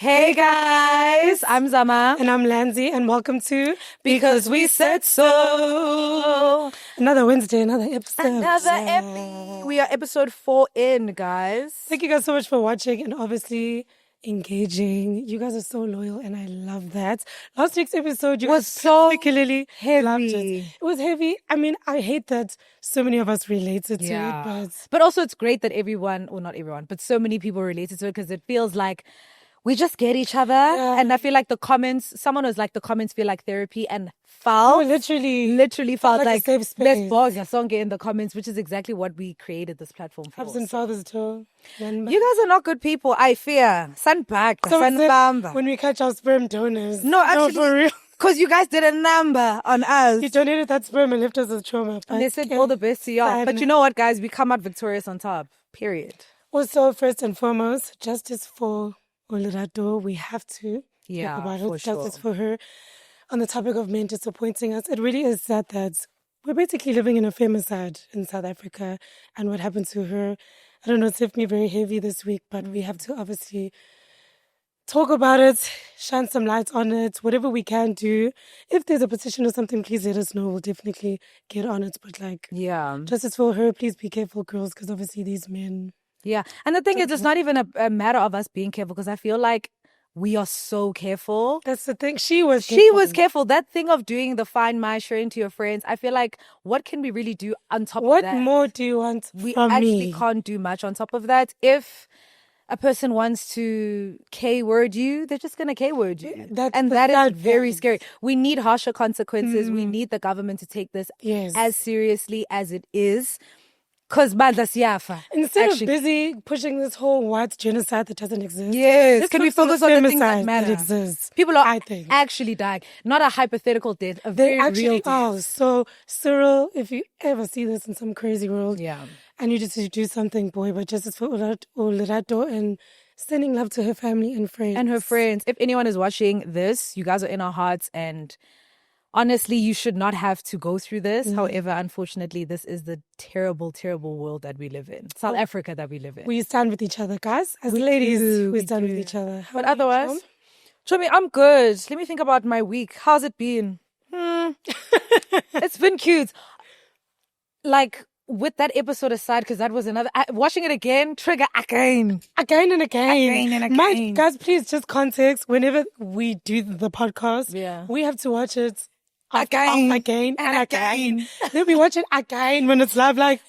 Hey guys, I'm Zama. And I'm Lanzi, and welcome to Because We Said So. Another Wednesday, another episode. Another epi. We are episode 4 in, guys. Thank you guys so much for watching and obviously engaging. You guys are so loyal, and I love that. Last week's episode was so particularly heavy. Loved it. It was heavy. I mean, I hate that so many of us related to it, but also it's great that everyone, or not everyone, but so many people related to it because it feels like we just get each other. Yeah. And I feel like the comments feel like therapy and felt. Oh, literally felt like a safe space. Let's bog your song in the comments, which is exactly what we created this platform for. Absent fathers too. You guys are not good people, I fear. Sunback, Sunbamba. When we catch our sperm donors. No, actually. No, for real. Because you guys did a number on us. You donated that sperm and left us with trauma. And they said all the best to y'all. But you know what, guys? We come out victorious on top. Period. Also, first and foremost, justice for Olerato. We have to talk about it. Justice for her. On the topic of men disappointing us, it really is sad that we're basically living in a femicide in South Africa. And what happened to her, I don't know, it's left me very heavy this week, but we have to obviously talk about it, shine some light on it, whatever we can do. If there's a petition or something, please let us know. We'll definitely get on it. But justice for her. Please be careful, girls, because obviously these men. Yeah. And the thing is, it's not even a matter of us being careful, because I feel like we are so careful. That's the thing. She was careful. That thing of doing the Find My, sharing to your friends, I feel like, what can we really do on top of that? What more do you want from me? We actually can't do much on top of that. If a person wants to K-word you, they're just going to K-word you. That is very scary. We need harsher consequences. We need the government to take this as seriously as it is. Because instead of busy pushing this whole white genocide that doesn't exist. Yes. Can we focus on the things that matter? That exists. People are actually dying. Not a hypothetical death. They actually are. So, Cyril, if you ever see this in some crazy world, and you just do something, boy, but justice for Olerato and sending love to her family and friends. If anyone is watching this, you guys are in our hearts, and honestly, you should not have to go through this. However, unfortunately, this is the terrible, terrible world that we live in. South Africa that we live in. We stand with each other, guys. As ladies, we stand with each other. But otherwise, Chomi, I'm good. Let me think about my week. How's it been? It's been cute. Like, with that episode aside, because that was another... watching it again, trigger again. Again and again. Guys, please, just context. Whenever we do the podcast, we have to watch it again and again. Then we watch it again when it's live, like...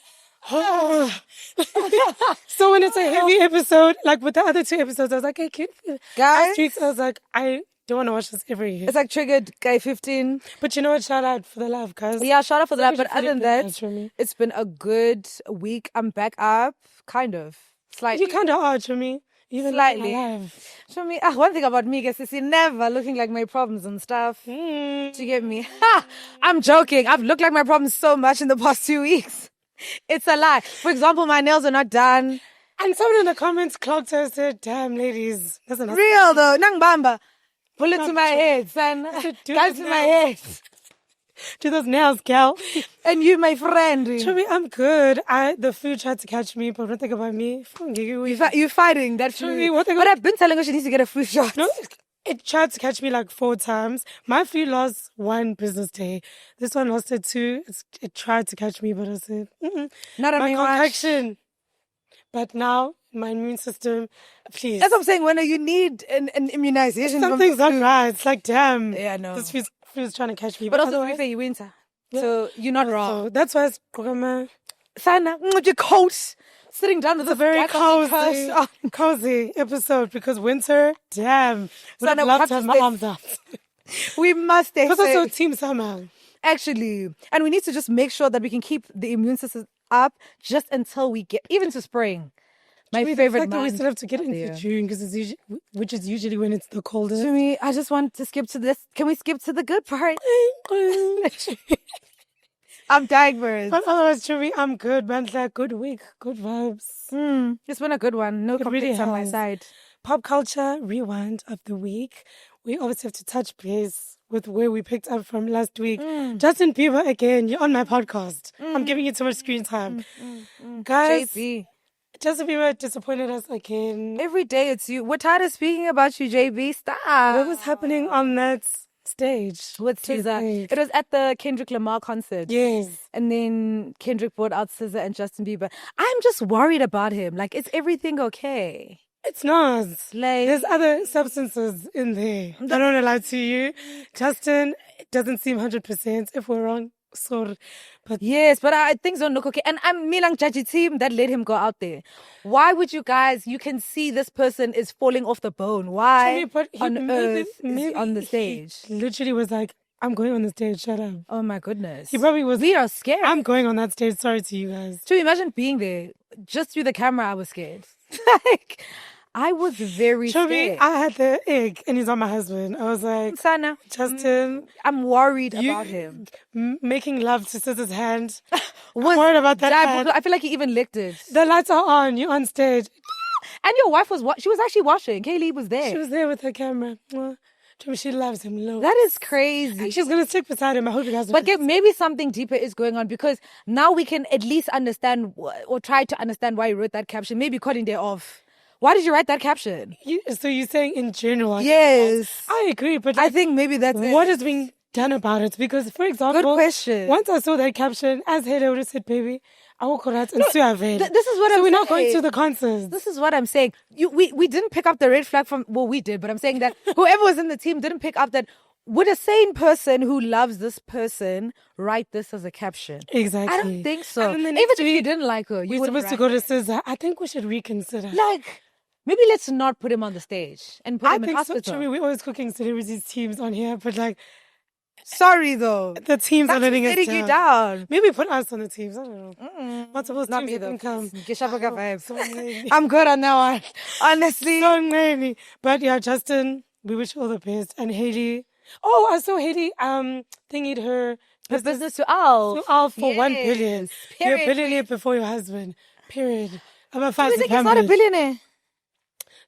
So when it's a heavy episode, like with the other 2 episodes, I was like, hey, cute. Guys, I was like, I don't want to watch this every year. It's like triggered guy 15. But you know what? Shout out for the love, guys. Yeah, shout out for the love. But other than that, it's been a good week. I'm back up, kind of. Slightly. You kind of are, Chomi. Even slightly. Chomi, one thing about me, guys, is never looking like my problems and stuff. Do you get me? I'm joking. I've looked like my problems so much in the past 2 weeks. It's a lie. For example, my nails are not done. And someone in the comments clocked her and said, damn, ladies. Real though. Nang bamba. Bullet to my head, son. Guys to my head. Do those nails, gal. And you, my friend. Chomi, I'm good. The flu tried to catch me, but don't think about me. You're fighting that flu. But I've been telling her she needs to get a flu shot. No, it tried to catch me like 4 times. My flu lost 1 business day. This one lasted 2. It tried to catch me, but I said, not a my concoction. But now, my immune system, please. That's what I'm saying. When you need an immunization. Something's not right. It's like, damn. Yeah, no. This flu's trying to catch me. But also, to be fair, you winter. Yeah. So, you're not wrong. So, that's why it's Sana, your coat. Sitting down with a very cozy episode, because winter, damn. I'd love to have my arms up. We must stay safe. But also team summer. Actually. And we need to just make sure that we can keep the immune system up just until we get, even to spring. My favorite month. We still have to get into June, which is usually when it's the coldest. Jimmy, I just want to skip to this. Can we skip to the good part? I'm dying for it. But otherwise, Jimmy, I'm good, man. It's like good week, good vibes. It's been a good one. No complaints on my side. Pop culture rewind of the week. We always have to touch base with where we picked up from last week. Justin Bieber again. You're on my podcast. I'm giving you too much screen time. Guys, JB. Justin Bieber disappointed us again. Every day it's you. We're tired of speaking about you, JB. Stop. What was happening on that stage? With SZA. It was at the Kendrick Lamar concert. Yes. And then Kendrick brought out SZA and Justin Bieber. I'm just worried about him. Like, is everything okay? It's not. Like, there's other substances in there. I don't want to lie to you. Justin doesn't seem 100%. If we're wrong, sorry. But yes, but things don't look okay. And I'm Milang Jaji team that let him go out there. Why would you guys, you can see this person is falling off the bone. Why on earth is he on the stage? He literally was like, I'm going on the stage, shut up. Oh my goodness. He probably was. We are scared. I'm going on that stage, sorry to you guys. To imagine being there, just through the camera, I was scared. Like, I was very scared. I had the egg and he's on my husband. I was like, Sana, Justin, I'm worried about him. Making love to SZA's hand. I'm worried about that hand. I feel like he even licked it. The lights are on. You're on stage. And your wife she was actually washing. Hailey was there. She was there with her camera. She loves him loads. That is crazy. And she's going to stick beside him. I hope you guys. But maybe something deeper is going on, because now we can at least understand or try to understand why he wrote that caption. Maybe cutting day off. Why did you write that caption? So you're saying in general? Yes. I agree, but I think maybe that's what is being done about it. Because, for example, good question. Once I saw that caption, as Hailey would have said, baby, I will correct and sue This is what I'm saying. We're not going to the concerts. This is what I'm saying. We didn't pick up the red flag from, well, we did, but I'm saying that whoever was in the team didn't pick up that. Would a sane person who loves this person write this as a caption? Exactly. I don't think so. Even if you didn't like her, you we're supposed to go to SZA. I think we should reconsider. Like, maybe let's not put him on the stage and put him in hospital. So, we're always cooking celebrities' teams on here, but like, sorry though, the teams are letting us down. You down. Maybe put us on the teams. I don't know. Multiple teams can come. I'm good on that one, honestly. So many. But yeah, Justin, we wish you all the best. And Hailey. Oh, I saw Hailey thingied her business to Alf. To Alf for 1 billion. You're a billionaire before your husband. Period. I'm a fast he's not a billionaire.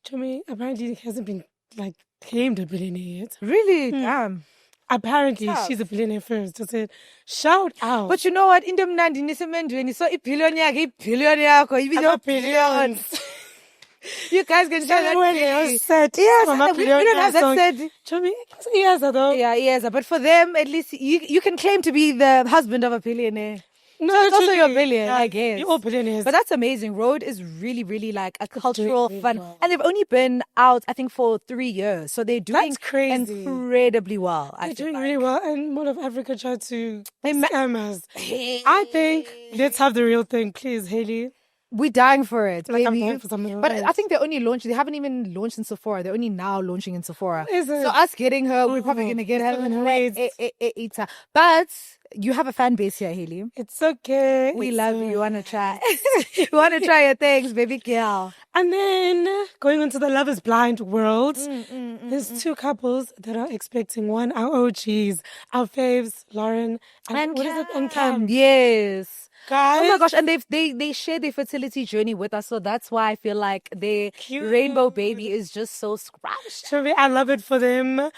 To me, apparently he hasn't been like claimed a billionaire yet. Really? Damn. Apparently she's a billionaire first. I said, shout out. But you know what? In the mnandi nisemendweni, so i-billionaire billions. You guys can tell that. Set. Yes, we don't have that said. Yes, though. Yeah, yes. But for them, at least you can claim to be the husband of a billionaire. No, it's also your billion, I guess. You're all billionaires. But that's amazing. Rhode is really, really like a cultural fun. And they've only been out, I think, for 3 years. So they're doing incredibly well. They're doing really well. And Mall of Africa tried to scam us. I think let's have the real thing, please, Hailey. We're dying for it. Like I'm dying for something. But I think they haven't even launched in Sephora. They're only now launching in Sephora. Is it? So us getting her, we're probably going to get her. But you have a fan base here, Hailey. It's okay. We love you. You want to try. You want to try your things, baby girl. And then going on to the Love is Blind world, there's 2 couples that are expecting one, our OGs, our faves, Lauren and Cam. Yes. Guys. Oh my gosh, and they share their fertility journey with us, so that's why I feel like their rainbow baby is just so scratched. I love it for them.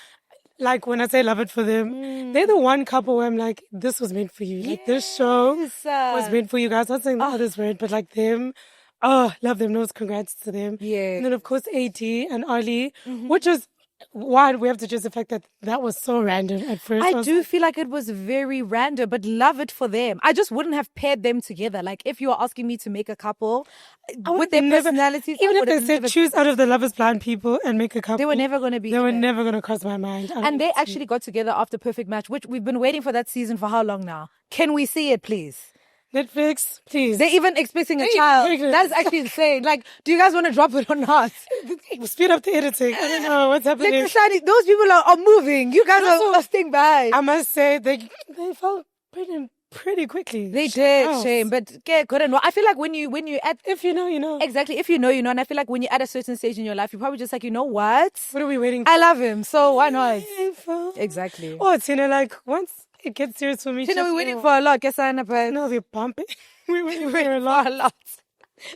Like, when I say love it for them, they're the one couple where I'm like, this was meant for you. Like, this show was meant for you guys. Not saying the others weren't, but like them. Oh, love them. No, congrats to them. Yeah. And then, of course, AD and Ali, which was why we have to just the fact that was so random at first. I do feel like it was very random, but love it for them. I just wouldn't have paired them together. Like, if you were asking me to make a couple with their personalities, even if they said choose out of the Love is Blind people and make a couple, they were never going to be. They were never going to cross my mind. And they actually got together after Perfect Match, which we've been waiting for that season for how long now? Can we see it, please? Netflix, please. They're even expecting a child. That's actually insane. Like, do you guys want to drop it or not? Speed up the editing. I don't know what's happening. Like, those people are moving. You guys are staying by. I must say, they fell pretty quickly. They did, shame. But good and well. I feel like when you add... If you know, you know. Exactly. If you know, you know. And I feel like when you're at a certain stage in your life, you're probably just like, you know what? What are we waiting for? I love him. So why not? Exactly. Oh, Tina, like, once it gets serious for me. Tina, we're waiting for a lot. No, we're pumping. We're waiting for a lot.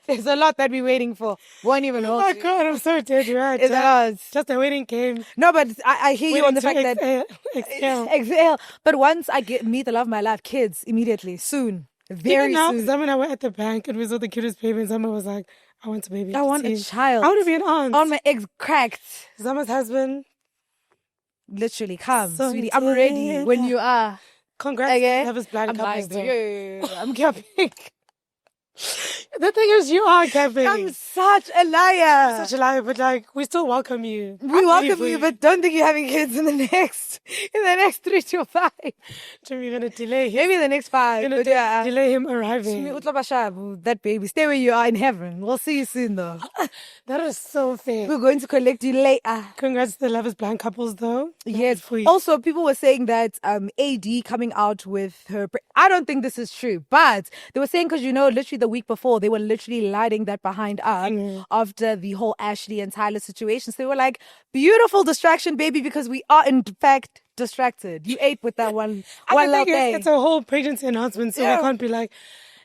There's a lot that we're waiting for. Won't even hold you. Oh my God, I'm so dead. Right. It's us. Just the waiting game. No, but I hear you on the fact that... Exhale. But once I meet the love of my life, kids, immediately, soon. Very soon. Zama and I were at the bank and we saw the cutest baby and Zama was like, I want a baby. I want a child. I want to be an aunt. I want my eggs cracked. Zama's husband. Literally, come, so sweetie. I'm ready when you are. Congrats. Okay? Have his blind couples. I'm capping. The thing is, you are capping. I'm such a liar. Such a liar, but like, we still welcome you. We welcome you, but don't think you're having kids in the next 3 to 5. So we're gonna delay him. Maybe the next 5. We're gonna delay him arriving. That baby, stay where you are in heaven. We'll see you soon, though. That is so fair. We're going to collect you later. Congrats to the Love is Blind couples, though. Yes. Also, people were saying that AD coming out with her. I don't think this is true, but they were saying because literally the week before they were literally lighting that behind up after the whole Ashley and Tyler situation. So they were like, beautiful distraction, baby, because we are in fact distracted. You ate with that one love day. It's a whole pregnancy announcement, so we can't be like,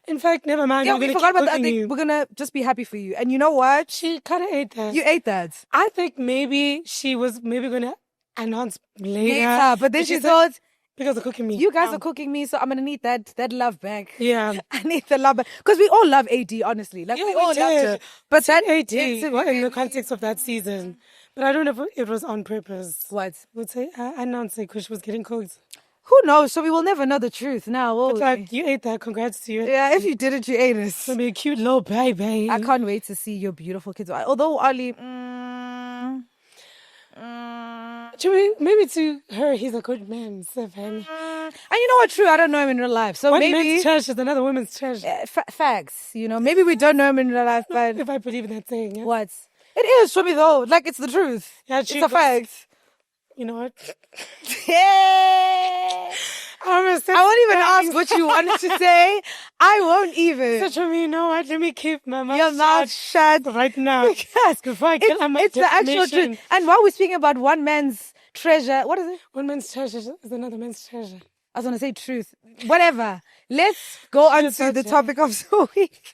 in fact, never mind. Yeah, we forgot about that. I think we're gonna just be happy for you. And you know what? She kind of ate that. You ate that. I think maybe she was gonna announce later, but then she thought, because they're cooking me. You guys are cooking me, so I'm gonna need that love back. Yeah, I need the love back because we all love AD, honestly. Like we all love her. But that AD, in the context of that season, but I don't know if it was on purpose. What? Would say I announced it because she was getting cooked. Who knows? So we will never know the truth now. But like, you ate that. Congrats to you. Yeah, if you did it, you ate it. It's gonna be a cute little baby. I can't wait to see your beautiful kids. Although Ali, maybe to her, he's a good man. And you know what? True, I don't know him in real life. So one maybe man's trash is another woman's trash. Facts. Maybe we don't know him in real life, but if I believe in that thing, yeah? What? It is, show me though. Like it's the truth. Yeah, it's a fact. You know what? Yeah. I won't even ask what you wanted to say. I won't even. Such a me, you know what? Let me keep my mouth Your mouth shut right now. Yes, before I get on my it's the actual truth. And while we're speaking about one man's treasure, what is it? One man's treasure is another man's treasure. I was going to say truth. Whatever. Let's go on to the topic of the week.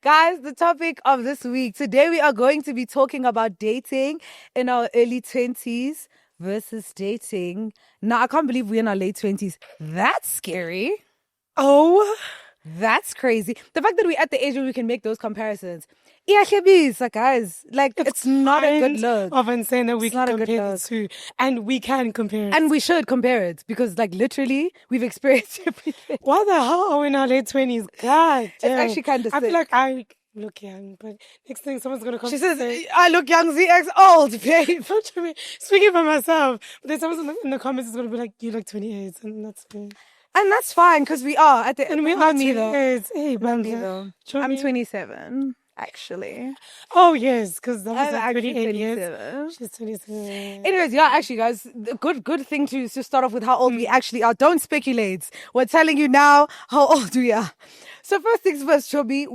Guys, the topic of this week. Today we are going to be talking about dating in our early 20s versus dating. Now, I can't believe we're in our late 20s. That's scary. Oh, that's crazy. The fact that we're at the age where we can make those comparisons. Yeah, guys, like it's not a good look. Of insane that we can compare the two, and we can compare it, and we should compare it because, like, literally, we've experienced everything. Why the hell are we in our late 20s? God, damn. It's actually kind of. I feel like I look young, but next thing someone's gonna come. She says, "I look young, ZX old, babe." Speaking for myself, but then someone in the comments is gonna be like, "You look 28," and that's me. And that's fine because we are at the and we are me though. Hey, I'm 27. Actually. Oh, yes, because that was like 28 years. She's 27. Anyways, yeah, actually, guys, good thing to start off with how old we actually are. Don't speculate. We're telling you now how old we are. So first things first, Chobi,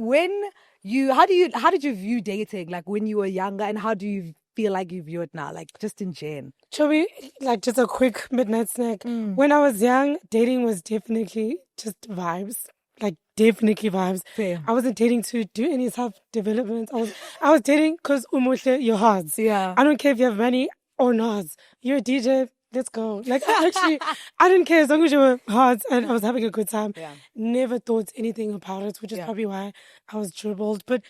how did you view dating, like when you were younger, and how do you feel like you view it now, like just in gen? Chobi, like just a quick midnight snack. When I was young, dating was definitely just vibes. Like definitely vibes. Fair. I wasn't dating to do any self-development. I was dating because you're hard. Yeah. I don't care if you have money or not. You're a DJ. Let's go. Like I didn't care as long as you were hard and I was having a good time. Yeah. Never thought anything about it, which is probably why I was dribbled. But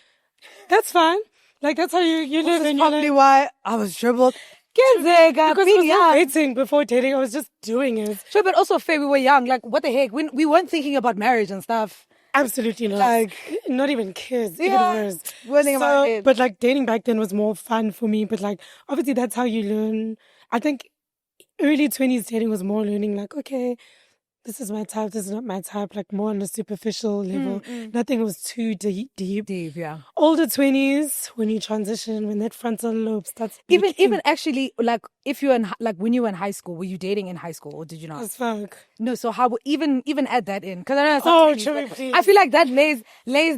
that's fine. Like that's how you live. That's probably why I was dribbled. Because I was dating before dating, I was just doing it. Sure, but also fair, we were young. Like, what the heck? We weren't thinking about marriage and stuff. Absolutely not. Like, not even kids. Yeah, even worse. Thinking about it. But like dating back then was more fun for me. But like, obviously that's how you learn. I think early 20s dating was more learning. Like, okay, this is my type, this is not my type, like more on a superficial level. Nothing was too deep. Deep, yeah. Older 20s, when you transition, when that frontal lobe starts... Even actually, like, if you're in, like, when you were in high school, were you dating in high school or did you not? As fuck. No, so how, even add that in? Because I know that's please. I feel like that lays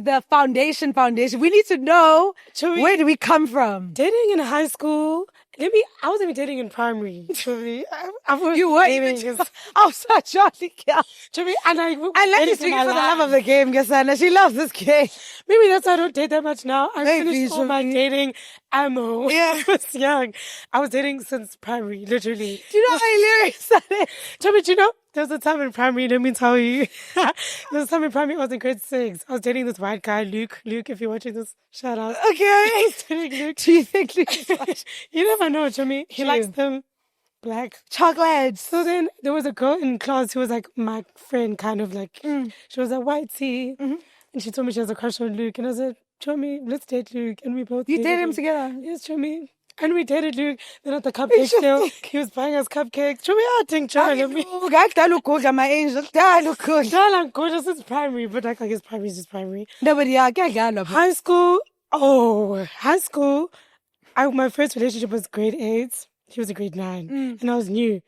the foundation. We need to know where do we come from? Dating in high school... I wasn't even dating in primary. You were even. Oh, such Charlie girl. And let me speak for the love of the game, Gasana. She loves this game. Maybe that's why I don't date that much now. I finished all my dating ammo. Yeah. I was young. I was dating since primary, literally. Do you know how hilarious that is? Tell me, do you know, there was a time in primary, let me tell you. There was a time in primary, I was in grade 6. I was dating this white guy, Luke. Luke, if you're watching this, shout out. Okay. I was dating Luke. Do you think Luke is white? You never know, Jimmy. He likes them black. Chocolate. So then there was a girl in class who was like my friend, kind of like, she was a white tea. Mm-hmm. And she told me she has a crush on Luke. And I said, Chomi, let's date Luke. And we both dated him together? Yes, Chomi. And we dated Luke. Then at the cupcake sale, he was buying us cupcakes. Chomi, I think Chomi. I look good, my angel. I look good. I'm gorgeous. It's primary, but I guess primary is just primary. No, but yeah, I high school. My first relationship was grade 8. He was a grade 9. And I was new.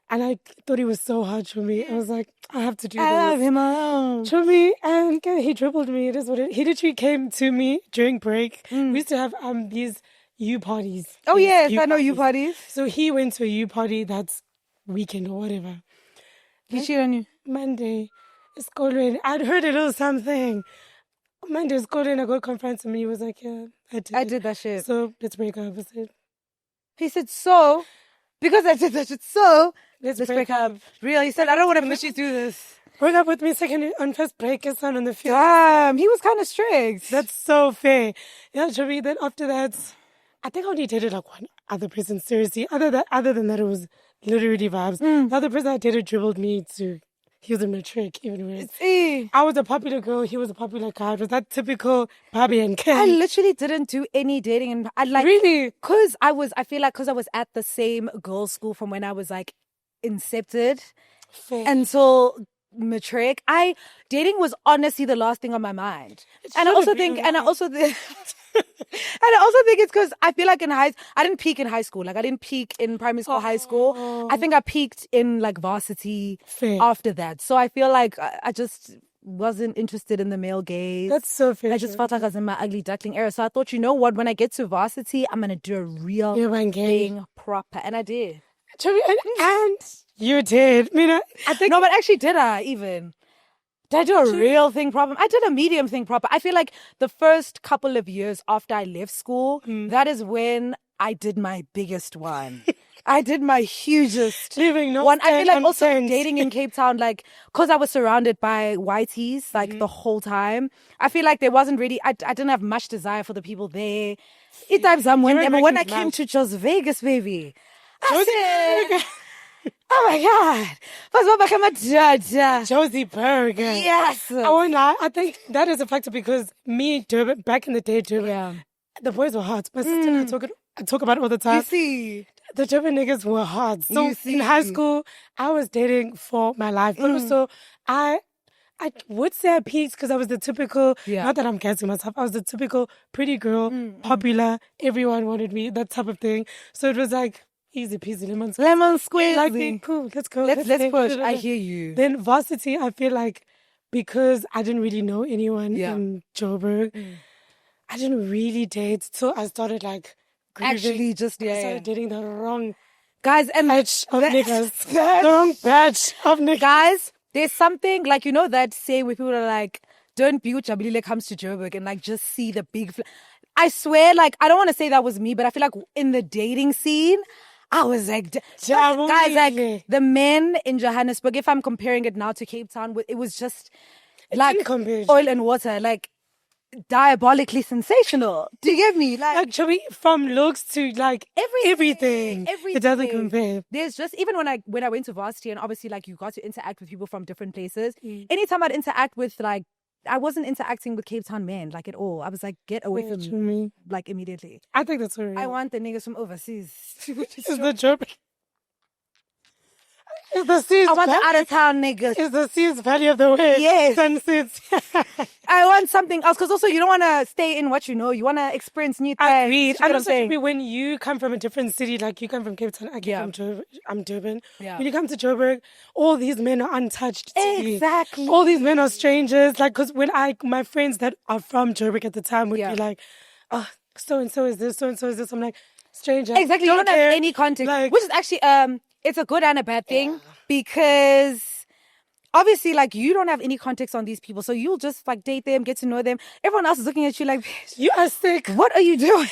And I thought he was so hard for me. I was like, I have to do this. I love him alone. For me, and he dribbled me. It is what he literally came to me during break. We used to have these U parties. Oh, yes, I know U parties. So he went to a U party that's weekend or whatever. He cheated on you? Monday, it's cold rain. I'd heard a little something. Monday, it's cold rain. I got confronted him. He was like, yeah, I did that shit. So let's break up. I said, he said, so, because I did that shit, so, let's break up. Real, he said, I don't want to push you through this. Break up with me on first break, his son on the field. Damn, he was kind of strict. That's so fair. Yeah, Joey, then after that, I think I only dated like one other person, seriously. Other than that, it was literally vibes. The other person I dated dribbled me too. He was a matric, even worse. I was a popular girl, he was a popular guy. It was that typical Barbie and Ken. I literally didn't do any dating. And I like, really? Because I was at the same girls' school from when I was like incepted until matric. Dating was honestly the last thing on my mind. And I also think it's because I feel like I didn't peak in high school. Like I didn't peak in primary school, high school. I think I peaked in like varsity after that. So I feel like I just wasn't interested in the male gaze. That's so fair. I just felt like I was in my ugly duckling era. So I thought, you know what? When I get to varsity, I'm going to do a real thing proper. And I did. And you did. I think... No, but actually did I even... Did I do a real thing proper? I did a medium thing proper. I feel like the first couple of years after I left school, that is when I did my biggest one. I did my hugest one. I feel like also dating in Cape Town, like, because I was surrounded by whiteys, like, the whole time. I feel like there wasn't really, I didn't have much desire for the people there. When I came to Jos Vegas, baby, I said... Oh my God. First of all, become a judge. Josie Burger. Yes. I won't lie. I think that is a factor because me, Durban, back in the day, Durban, the boys were hot. My sister and I talk about it all the time. You see. The Durban niggas were hot. So in high school, I was dating for my life. But also, I would say I peaked because I was the typical, not that I'm gassing myself, I was the typical pretty girl, popular, everyone wanted me, that type of thing. So it was like, easy peasy, lemon squeeze. Like, cool, let's go. Let's push. I hear you. Then varsity, I feel like because I didn't really know anyone in Joburg, I didn't really date till I started like grieving. Actually, just I started dating the wrong guys and batch of niggas. The wrong batch of niggas. Guys, there's something like, you know that saying where people are like, don't be Jabilile comes to Joburg and like just see the big. I swear, like I don't want to say that was me, but I feel like in the dating scene. I was like, guys, like the men in Johannesburg, if I'm comparing it now to Cape Town, it was just like oil and water, like diabolically sensational. Do you get me? Like actually, from looks to like everything. It doesn't compare. There's just, even when I went to varsity and obviously like you got to interact with people from different places, anytime I'd interact with like, I wasn't interacting with Cape Town men, like at all. I was like, get away from me, like immediately. I think that's real. I want the niggas from overseas. Is the joke? Is the seas? I want the out of town niggas. Is the seas Valley of the West? Yes. Sunsets. I want something else because also you don't want to stay in what you know. You want to experience new things. Agreed. And also when you come from a different city, like you come from Cape Town, I come from I'm Durban. Yeah. When you come to Joburg, all these men are untouched. Exactly. All these men are strangers. Like, because when my friends that are from Joburg at the time would be like, oh, so and so is this, so and so is this. I'm like, stranger. Exactly. You don't have any context, like, which is actually it's a good and a bad thing because obviously, like, you don't have any context on these people. So you'll just, like, date them, get to know them. Everyone else is looking at you like, you are sick. What are you doing?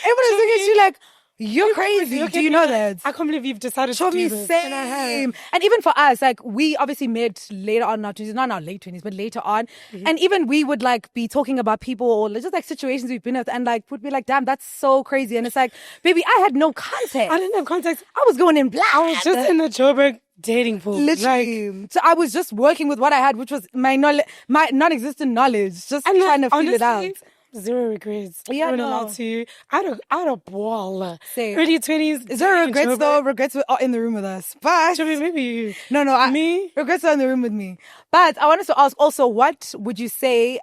Everyone's looking at you like, you're crazy. Do you know that? I can't believe you've decided to do this. Same. And even for us, like, we obviously met later on, not in our late 20s, but later on. Mm-hmm. And even we would like be talking about people or just like situations we've been with and like would be like, damn, that's so crazy. And it's like, baby, I had no context. I didn't have context. I was going in black. I was just in the Joburg dating pool. Literally. Like, so I was just working with what I had, which was my non-existent knowledge, just trying to feel it out. Zero regrets. Yeah, I allowed to. I had a ball. Same. Early 20s. Zero regrets though. Regrets are in the room with us. But maybe you. No. Me? Regrets are in the room with me. But I wanted to ask also, what would you say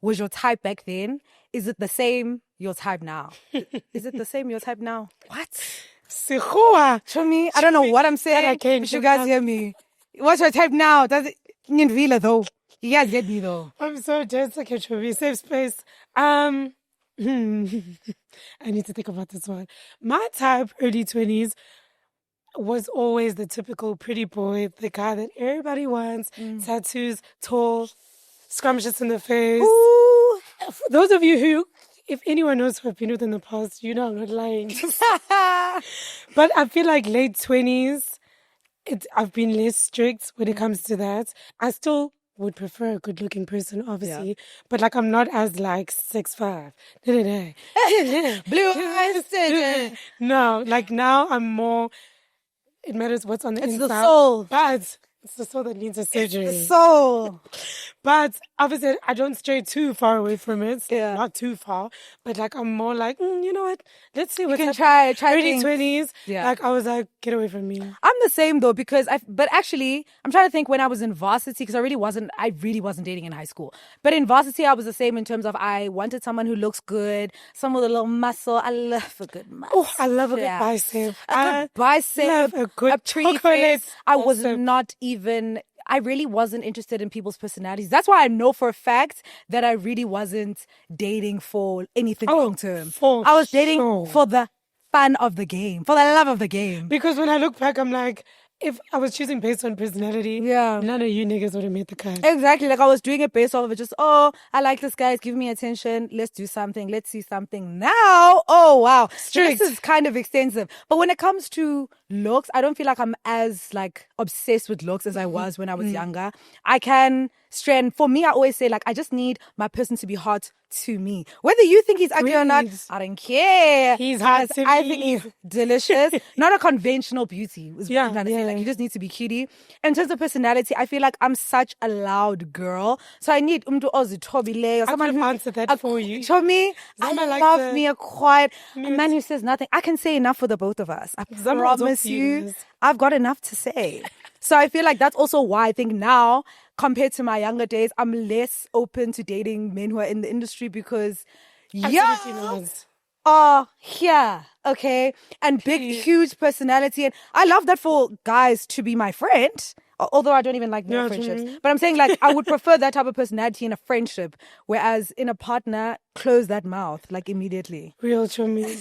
was your type back then? Is it the same your type now? Is it the same your type now? What? Show me. I don't know what I'm saying. You guys hear me? What's your type now? Does it though? You guys get me though. I'm so dense. Okay, Chobi, safe space. I need to think about this one. My type, early 20s, was always the typical pretty boy, the guy that everybody wants. Tattoos, tall, scrumptious in the face. Ooh. For those of you who, if anyone knows who I've been with in the past, you know I'm not lying. But I feel like late 20s, I've been less strict when it comes to that. I still would prefer a good-looking person, obviously, but like I'm not as like 6'5". Blue eyes. No, like now I'm more. It matters what's on the inside. It's the soul, but it's the soul that needs a surgery. It's the soul. But obviously, I don't stray too far away from it. Yeah. Not too far. But like, I'm more like, you know what? Let's see what's happening. You can try early 20s. Yeah. Like, I was like, get away from me. I'm the same though, because but actually, I'm trying to think when I was in varsity, because I really wasn't dating in high school. But in varsity, I was the same in terms of I wanted someone who looks good, someone with a little muscle. I love a good muscle. Oh, I love a good bicep. A good bicep. Love a good pretty face. I was not even... I really wasn't interested in people's personalities. That's why I know for a fact that I really wasn't dating for anything long term. I was dating for the fun of the game, for the love of the game. Because when I look back, I'm like, if I was choosing based on personality, none of you niggas would have made the cut. Exactly. Like I was doing it based off of it. Just, I like this guy. He's giving me attention. Let's do something. Let's see something. Now, wow. Strict. This is kind of extensive. But when it comes to looks, I don't feel like I'm as like obsessed with looks as I was when I was younger. I can strand. For me, I always say like, I just need my person to be hot to me. Whether you think he's ugly or not, I don't care. He's hot to me. I think he's delicious. Not a conventional beauty. Like, you just need to be cutie. In terms of personality, I feel like I'm such a loud girl. So I need ozitobile or someone who answered that for you. For me, I love me a quiet man who says nothing. I can say enough for the both of us. I promise you, I've got enough to say. So I feel like that's also why I think now, compared to my younger days, I'm less open to dating men who are in the industry because here, okay, and big, huge personality. And I love that for guys to be my friend, although I don't even like no friendships. But I'm saying like I would prefer that type of personality in a friendship, whereas in a partner, close that mouth like immediately. Real to me.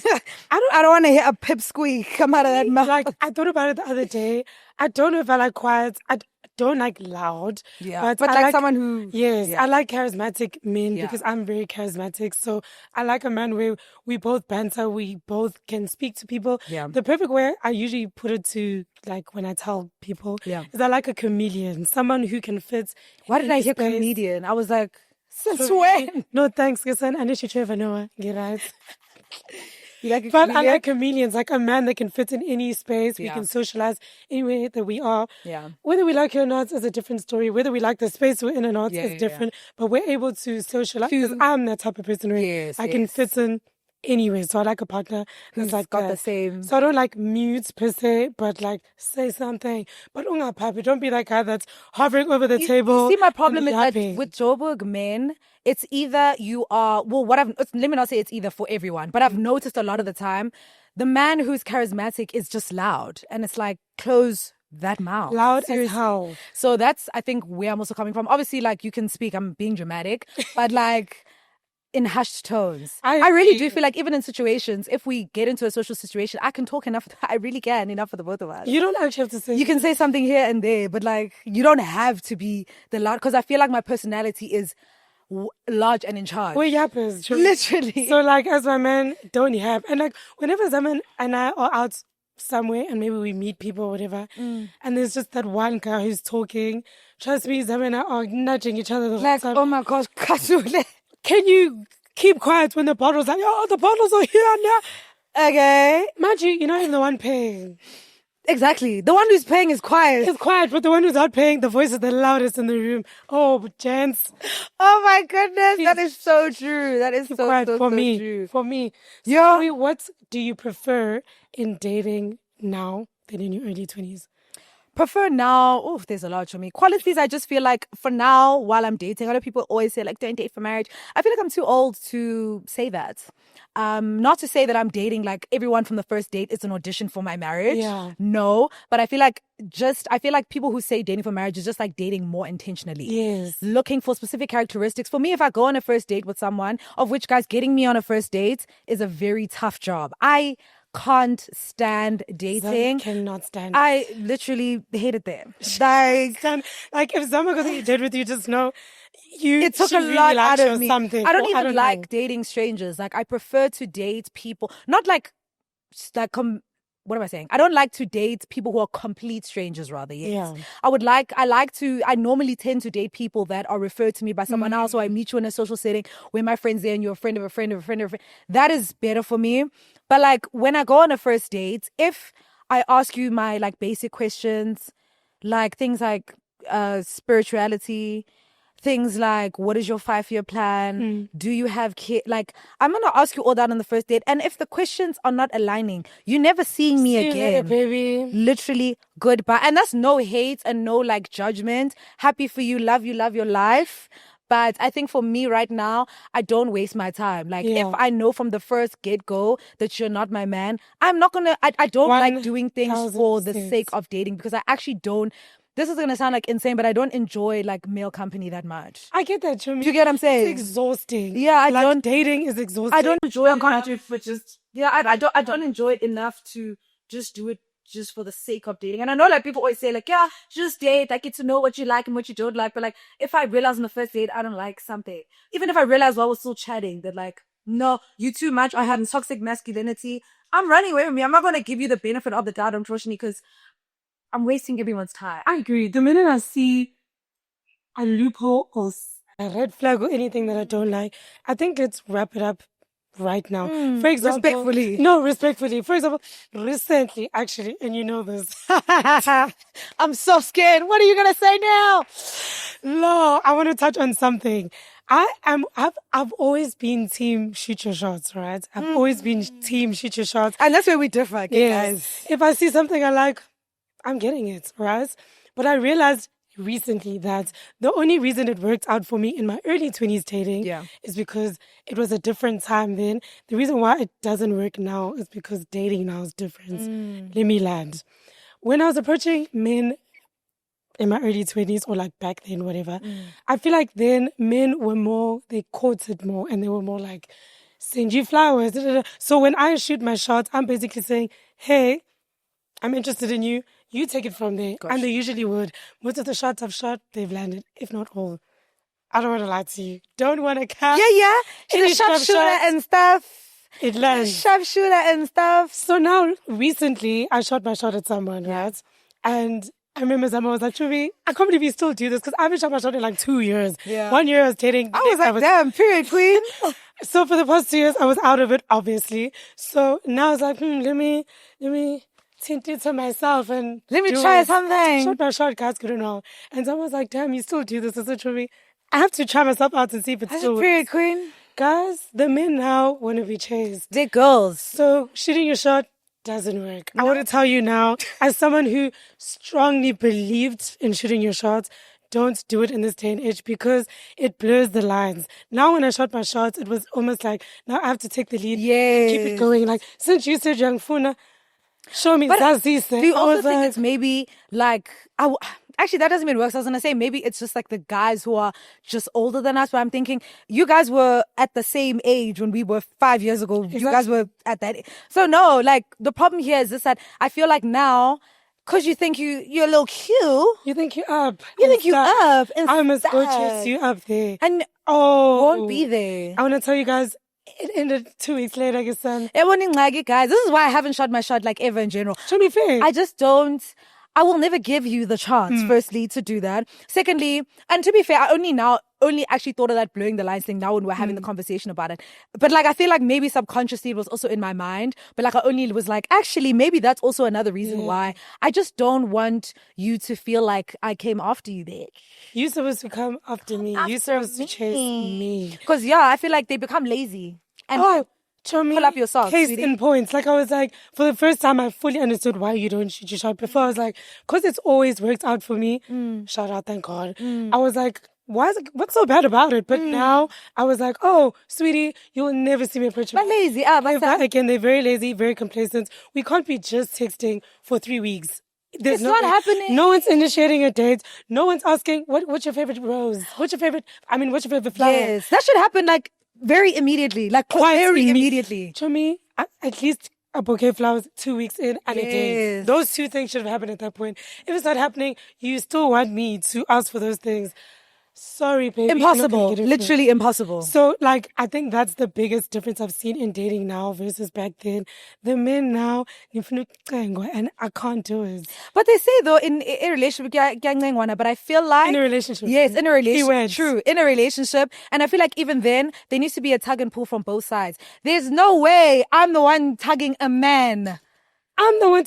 I don't want to hear a pip-squeak come out of that mouth. Like I thought about it the other day. I don't know if I like quiet. I don't like loud. Yeah, but like someone who... Yes, I like charismatic men because I'm very charismatic. So I like a man where we both banter, we both can speak to people. Yeah. The perfect way I usually put it to, like when I tell people, is I like a chameleon. Someone who can fit... Why did I hear comedian? I was like, since when? No, thanks, Gisan. I need you to Noah. Get right. You like but I like chameleons, like a man that can fit in any space. We can socialize anywhere that we are. Yeah. Whether we like it or not is a different story. Whether we like the space we're in or not is different. But we're able to socialize because I'm that type of person where I can fit in anywhere. So I like a partner that's like got that. The same. So I don't like mute per se, but like say something. But papi, don't be that guy that's hovering over the table. You see, my problem is that with Joburg men, it's either you are, let me not say it's either for everyone, but I've noticed a lot of the time, the man who's charismatic is just loud. And it's like, close that mouth. Loud as hell. So that's, I think, where I'm also coming from. Obviously, like, you can speak, I'm being dramatic, but like, in hushed tones. I really do feel like even in situations, if we get into a social situation, I can talk enough. I really can enough for the both of us. You don't actually have to say. You can say something here and there, but like, you don't have to be the loud, because I feel like my personality is large and in charge. We're yappers. Literally. So like as my man, don't yap. And like whenever Zaman and I are out somewhere and maybe we meet people or whatever, and there's just that one guy who's talking, trust me, Zaman and I are nudging each other the whole time. Oh my gosh, Kasule. Can you keep quiet when the bottle's like, oh, the bottles are here now. Okay. Mind you, you're not even the one paying. Exactly. The one who's paying is quiet. It's quiet, but the one who's not paying, the voice is the loudest in the room. Oh, gents. Oh my goodness. That is so true. That is so, quiet so, for so me. true. For me. Yeah. So, what do you prefer in dating now than in your early 20s? Prefer now. Oh, there's a lot for me. Qualities, I just feel like for now, while I'm dating, a lot of people always say like, don't date for marriage. I feel like I'm too old to say that. Not to say that I'm dating like everyone from the first date is an audition for my marriage. Yeah. No, but I feel like people who say dating for marriage is just like dating more intentionally. Yes. Looking for specific characteristics. For me, if I go on a first date with someone, of which guys getting me on a first date is a very tough job. I can't stand dating. I cannot stand. I literally hated them. Like if someone goes on a date with you, just know it took a really lot out of me. Something. I don't even like dating strangers. Like I prefer to date people, not like what am I saying? I don't like to date people who are complete strangers, rather. Yes. Yeah. I normally tend to date people that are referred to me by someone else, or I meet you in a social setting where my friend's there and you're a friend of a friend of a friend of a friend. That is better for me. But like when I go on a first date, if I ask you my like basic questions, like things like spirituality, things like, what is your 5-year plan? Do you have kids? Like, I'm going to ask you all that on the first date. And if the questions are not aligning, you're never seeing me again. See you later, baby. Literally, goodbye. And that's no hate and no like judgment. Happy for you, love your life. But I think for me right now, I don't waste my time. Like, if I know from the first get-go that you're not my man, I'm not going to, I don't like doing things for the sake of dating, because I actually don't. This is going to sound like insane, but I don't enjoy like male company that much. I get that, Chumi. Do you get what I'm saying? It's exhausting. Yeah, dating is exhausting. I don't enjoy it for just, I don't enjoy it enough to just do it just for the sake of dating. And I know like people always say like, yeah, just date. I get to know what you like and what you don't like. But like, if I realize on the first date, I don't like something, even if I realize while we're still chatting that like, no, you too much, I have toxic masculinity, I'm running away from me. I'm not going to give you the benefit of the doubt, unfortunately, because I'm wasting everyone's time. I agree. The minute I see a loophole or a red flag or anything that I don't like, I think let's wrap it up right now. For example, respectfully. For example, recently, actually, and you know this. I'm so scared. What are you going to say now? No, I want to touch on something. I've always been team shoot your shots, right? I've always been team shoot your shots. And that's where we differ, guys. If I see something I like, I'm getting it, right? But I realized recently that the only reason it worked out for me in my early 20s dating is because it was a different time then. The reason why it doesn't work now is because dating now is different. Let me land. When I was approaching men in my early 20s or like back then, whatever, I feel like then men were more, they courted more and they were more like, send you flowers. Da, da, da. So when I shoot my shot, I'm basically saying, hey, I'm interested in you. You take it from there. Gosh. And they usually would. Most of the shots I've shot, they've landed, if not all. I don't want to lie to you. Don't want to cap. Yeah. The sharpshooter and stuff. It lands. Sharpshooter and stuff. So now, recently, I shot my shot at someone, right? And I remember someone was like, Chubi, I can't believe you still do this, because I haven't shot my shot in like 2 years. Yeah. 1 year I was dating. I was like, damn, period, queen. So for the past 2 years, I was out of it, obviously. So now it's like, let me tint it to myself and let me try something. Shot my shot, guys couldn't know. And someone's like, damn, you still do this. I said, Chubi, I have to try myself out to see if it's still works. Period, queen. Guys, the men now want to be chased. They're girls. So shooting your shot doesn't work. No. I want to tell you now, as someone who strongly believed in shooting your shots, don't do it in this day and age, because it blurs the lines. Now when I shot my shots, it was almost like, now I have to take the lead. Yes. Keep it going. Like, since you said young Funa, show me Zazise. Do you also think it's maybe like, actually that doesn't even work. So I was going to say maybe it's just like the guys who are just older than us, but I'm thinking you guys were at the same age when we were 5 years ago. Exactly. You guys were at that age. So no, like the problem here is this, that I feel like now, Because you think you're a little cute. You think you're up. You think you're up. I must go chase you up there. And won't be there. I want to tell you guys, it ended 2 weeks later, guys. Guys, this is why I haven't shot my shot like ever in general. To be fair. I just don't. I will never give you the chance, firstly, to do that. Secondly, and to be fair, I only actually thought of that blurring the lines thing now when we're having the conversation about it. But like, I feel like maybe subconsciously it was also in my mind. But like, I only was like, actually, maybe that's also another reason why I just don't want you to feel like I came after you, bitch. You're supposed to come after me. You're supposed to chase me. Because, I feel like they become lazy. And pull up your socks, case sweetie. in points. Like, I was like, for the first time, I fully understood why you don't shoot your shot. Before, I was like, because it's always worked out for me. Shout out, thank God. I was like, what's so bad about it? But now I was like, oh, sweetie, you will never see me approach But lazy. Again, they're very lazy, very complacent. We can't be just texting for 3 weeks. It's not happening. No one's initiating a date. No one's asking, what's your favorite rose? What's your favorite flower? Yes, that should happen like very immediately. Like very immediately. To me, at least a bouquet of flowers 2 weeks in and a date. Those two things should have happened at that point. If it's not happening, you still want me to ask for those things. Sorry, baby. Impossible. Literally impossible. So, like, I think that's the biggest difference I've seen in dating now versus back then. The men now, and I can't do it. But they say, though, in a relationship, but I feel like... In a relationship. Yes, in a relationship. True, in a relationship. And I feel like even then, there needs to be a tug and pull from both sides. There's no way I'm the one tugging a man. I'm the one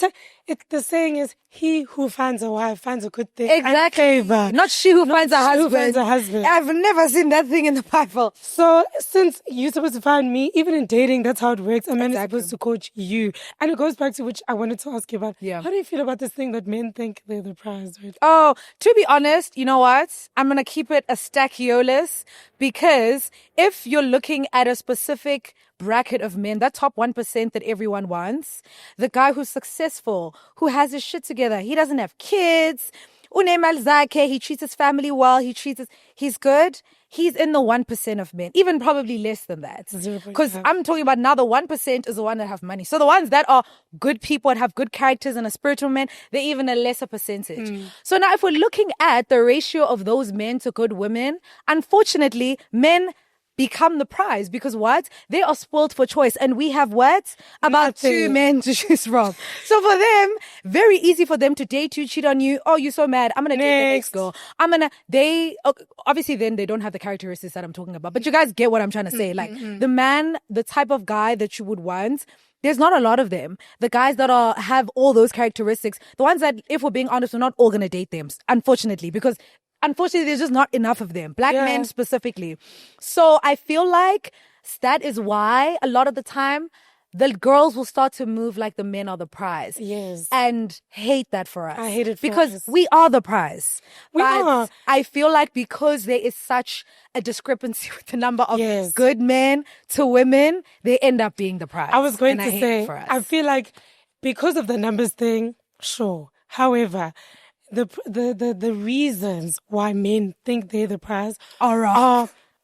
the saying is, he who finds a wife finds a good thing. Exactly. Not she who finds a husband. I've never seen that thing in the Bible. So since you're supposed to find me, even in dating, that's how it works. A man is supposed to coach you. And it goes back to which I wanted to ask you about. Yeah. How do you feel about this thing that men think they're the prize? Right? Oh, to be honest, you know what? I'm going to keep it a stackiolus, because if you're looking at a specific bracket of men, that top 1% that everyone wants, the guy who's successful, who has his shit together, he doesn't have kids, he treats his family well, he's good, he's in the 1% of men, even probably less than that. Because I'm talking about now the 1% is the one that have money. So the ones that are good people and have good characters and a spiritual man, they're even a lesser percentage. So now if we're looking at the ratio of those men to good women, unfortunately, men become the prize, because what? They are spoiled for choice, and we have what? About 2 men to choose from. So for them, very easy for them to date you, cheat on you. Oh, you're so mad. I'm going to date the next girl. Obviously then they don't have the characteristics that I'm talking about, but you guys get what I'm trying to say. Like the man, the type of guy that you would want, there's not a lot of them. The guys that have all those characteristics, the ones that, if we're being honest, we're not all going to date them, unfortunately, because unfortunately, there's just not enough of them. Black men specifically. So I feel like that is why a lot of the time the girls will start to move like the men are the prize. Yes. And hate that for us. I hate it for because us. We are the prize. We are. I feel like because there is such a discrepancy with the number of good men to women, they end up being the prize. I was going to say, I feel like because of the numbers thing, sure. However, the reasons why men think they're the prize are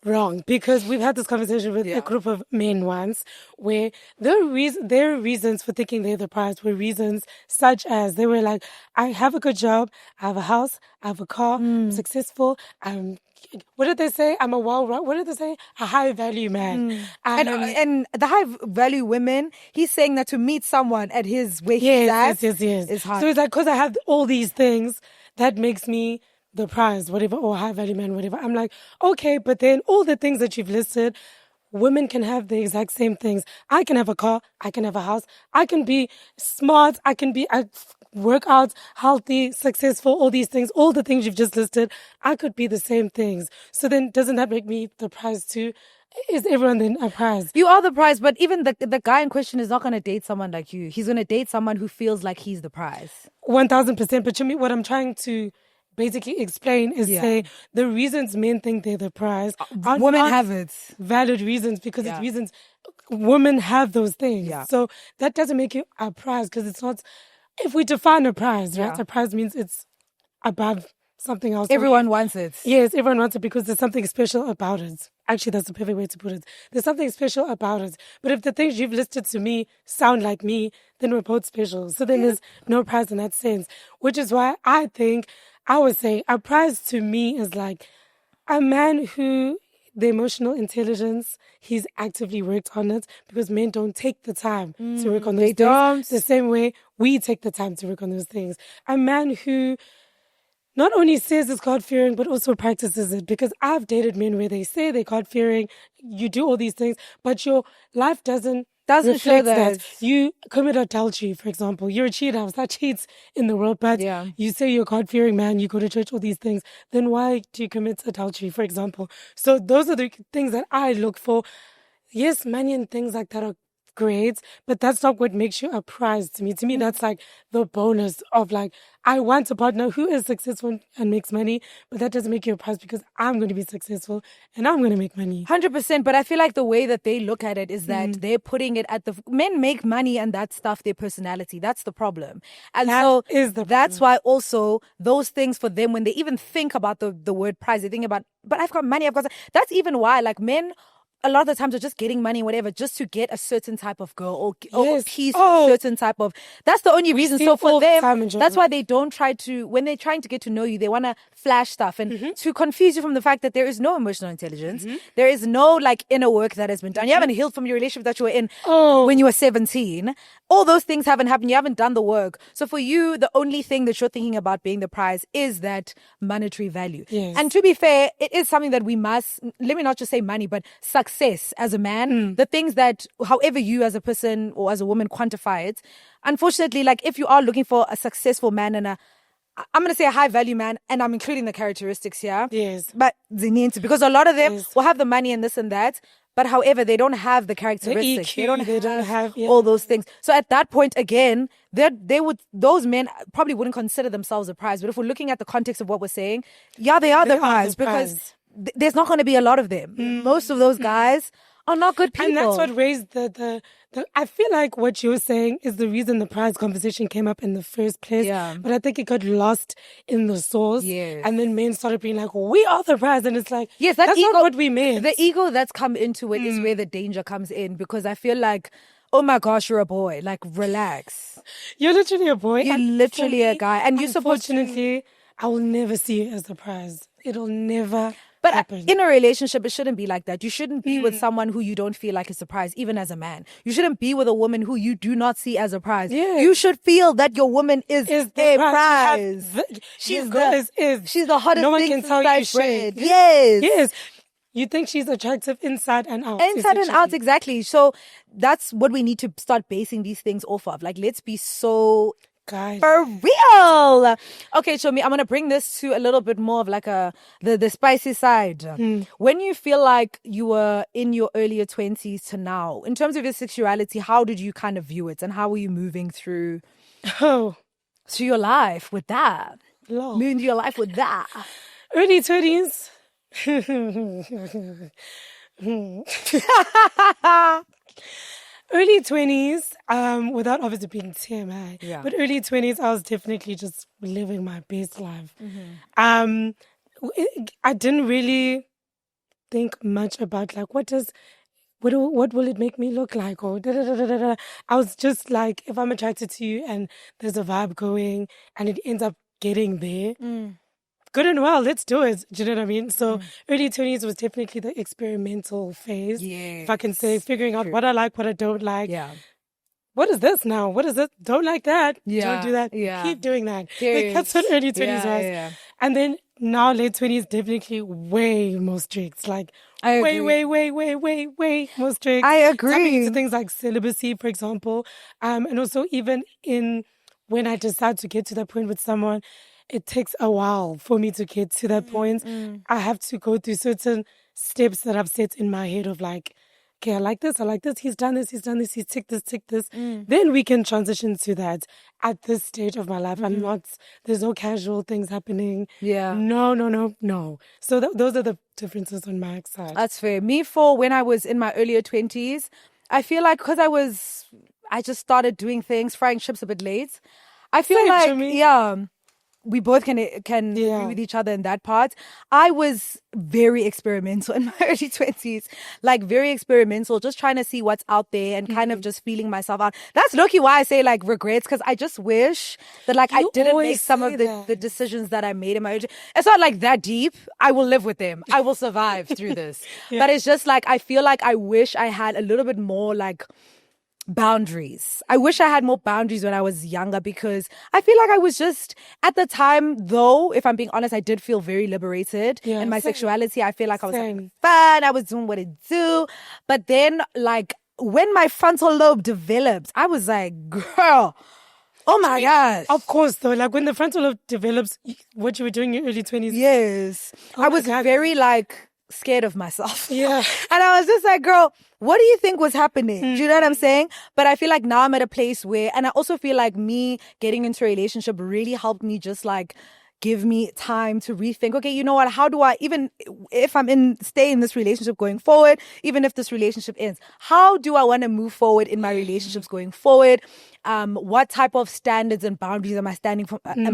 wrong. Because we've had this conversation with a group of men once, where their reasons for thinking they're the prize were reasons such as, they were like, I have a good job, I have a house, I have a car, I'm successful, what did they say? What did they say? A high value man. And the high value women, he's saying that to meet someone at his where he's at is hard. So it's like, because I have all these things, that makes me the prize, whatever, or high value man, whatever. I'm like, okay, but then all the things that you've listed, women can have the exact same things. I can have a car, I can have a house, I can be smart, I can be work out, healthy, successful, all these things, all the things you've just listed, I could be the same things. So then doesn't that make me the prize too? Is everyone then a prize? You are the prize, but even the guy in question is not going to date someone like you. He's going to date someone who feels like he's the prize. 1000%. But to me, what I'm trying to basically explain is say the reasons men think they're the prize are women not have it. Valid reasons, because it's reasons women have those things. Yeah. So that doesn't make you a prize, because it's not. If we define a prize, right? A prize means it's above something else. Everyone wants it. Yes, everyone wants it because there's something special about it. Actually, that's the perfect way to put it. There's something special about it. But if the things you've listed to me sound like me, then we're both special. So then there's no prize in that sense. Which is why I think I would say a prize to me is like a man who the emotional intelligence, he's actively worked on it, because men don't take the time to work on those things the same way we take the time to work on those things. A man who not only says it's God-fearing, but also practices it. Because I've dated men where they say they're God-fearing, you do all these things, but your life doesn't show that. You commit adultery, for example. You're a cheater. That cheats in the world, but you say you're a God-fearing man, you go to church, all these things. Then why do you commit adultery, for example? So those are the things that I look for. Yes, money and things like that are great, but that's not what makes you a prize to me. To me, that's like the bonus of like, I want a partner who is successful and makes money, but that doesn't make you a prize because I'm going to be successful and I'm going to make money. 100%. But I feel like the way that they look at it is that they're putting it at men make money and that stuff, their personality. That's the problem. And that's why also those things for them, when they even think about the word prize, they think about, but I've got money, that's even why like men a lot of the times are just getting money, whatever, just to get a certain type of girl or a piece, certain type of. That's the only reason. So for them, that's why they don't try to, when they're trying to get to know you, they want to flash stuff and to confuse you from the fact that there is no emotional intelligence. There is no like inner work that has been done. You haven't healed from your relationship that you were in when you were 17. All those things haven't happened. You haven't done the work. So for you, the only thing that you're thinking about being the prize is that monetary value. Yes. And to be fair, it is something that we must, let me not just say money, but success as a man. The things that, however you as a person or as a woman quantify it, unfortunately, like if you are looking for a successful man and I'm going to say a high value man, and I'm including the characteristics here. Yes. But because a lot of them will have the money and this and that. But however, they don't have the characteristics. The EQ, they don't have all those things. So at that point, again, those men probably wouldn't consider themselves a prize. But if we're looking at the context of what we're saying, they are the prize because there's not going to be a lot of them. Most of those guys are not good people. And that's what raised the I feel like what you're saying is the reason the prize conversation came up in the first place. Yeah. But I think it got lost in the source. Yes. And then men started being like, we are the prize. And it's like, yes, that's not what we meant. The ego that's come into it is where the danger comes in, because I feel like, oh my gosh, you're a boy. Like, relax. You're literally a boy. You're literally a guy. And you're supposed to... Unfortunately, I will never see you as the prize. It'll never But happen. In a relationship, it shouldn't be like that. You shouldn't be with someone who you don't feel like is a prize, even as a man. You shouldn't be with a woman who you do not see as a prize. Yes. You should feel that your woman is a prize. She's the hottest no one thing can since tell you sliced shit. bread. Yes. Yes. You think she's attractive inside and out. Inside and out, exactly. So that's what we need to start basing these things off of. Like, let's be so... Guys. For real. Okay, so I'm going to bring this to a little bit more of like the spicy side. When you feel like you were in your earlier 20s to now, in terms of your sexuality, how did you kind of view it? And how were you moving through your life with that? Moving through your life with that? Early 20s. Early 20s, without obviously being TMI, but early 20s, I was definitely just living my best life. I didn't really think much about like, what will it make me look like? Or I was just like, if I'm attracted to you and there's a vibe going and it ends up getting there, good and well, let's do it. Do you know what I mean? So early 20s was definitely the experimental phase. Yes. If I can say, figuring out what I like, what I don't like. Yeah. What is this now? What is it? Don't like that. Yeah. Don't do that. Yeah. Keep doing that. Like, that's what early 20s was. Yeah. And then now late 20s, definitely way more strict. Like, I way more strict. I agree. Tapping into things like celibacy, for example. And also even when I decide to get to that point with someone, it takes a while for me to get to that point. I have to go through certain steps that I've set in my head of like, okay, I like this, he's done this, he's ticked this. Then we can transition to that at this stage of my life. There's no casual things happening. Yeah. No. So those are the differences on my side. That's fair. Me, for when I was in my earlier 20s, I feel like because I just started doing things, frying chips a bit late. I feel Same like, to me. yeah. we both can agree with each other in that part. I was very experimental in my early 20s, like very experimental, just trying to see what's out there and kind of just feeling myself out. That's low-key why I say like regrets, because I just wish that like I didn't make some of the decisions that I made in my early. It's not like that deep. I will live with them. I will survive through this. But it's just like I feel like I wish I had a little bit more like boundaries. I wish I had more boundaries when I was younger, because I feel like I was just, at the time, though, if I'm being honest, I did feel very liberated in my sexuality. I feel like I was having fun. I was doing what it do. But then, like, when my frontal lobe developed, I was like, girl, oh my gosh. Of course, though, like when the frontal lobe develops, what you were doing in your early 20s. Yes. I was very like scared of myself. Yeah. And I was just like, girl, what do you think was happening? Do you know what I'm saying? But I feel like now I'm at a place where, and I also feel like me getting into a relationship really helped me just like give me time to rethink, okay, you know what, how do I, even if stay in this relationship going forward, even if this relationship ends, how do I want to move forward in my relationships going forward? What type of standards and boundaries am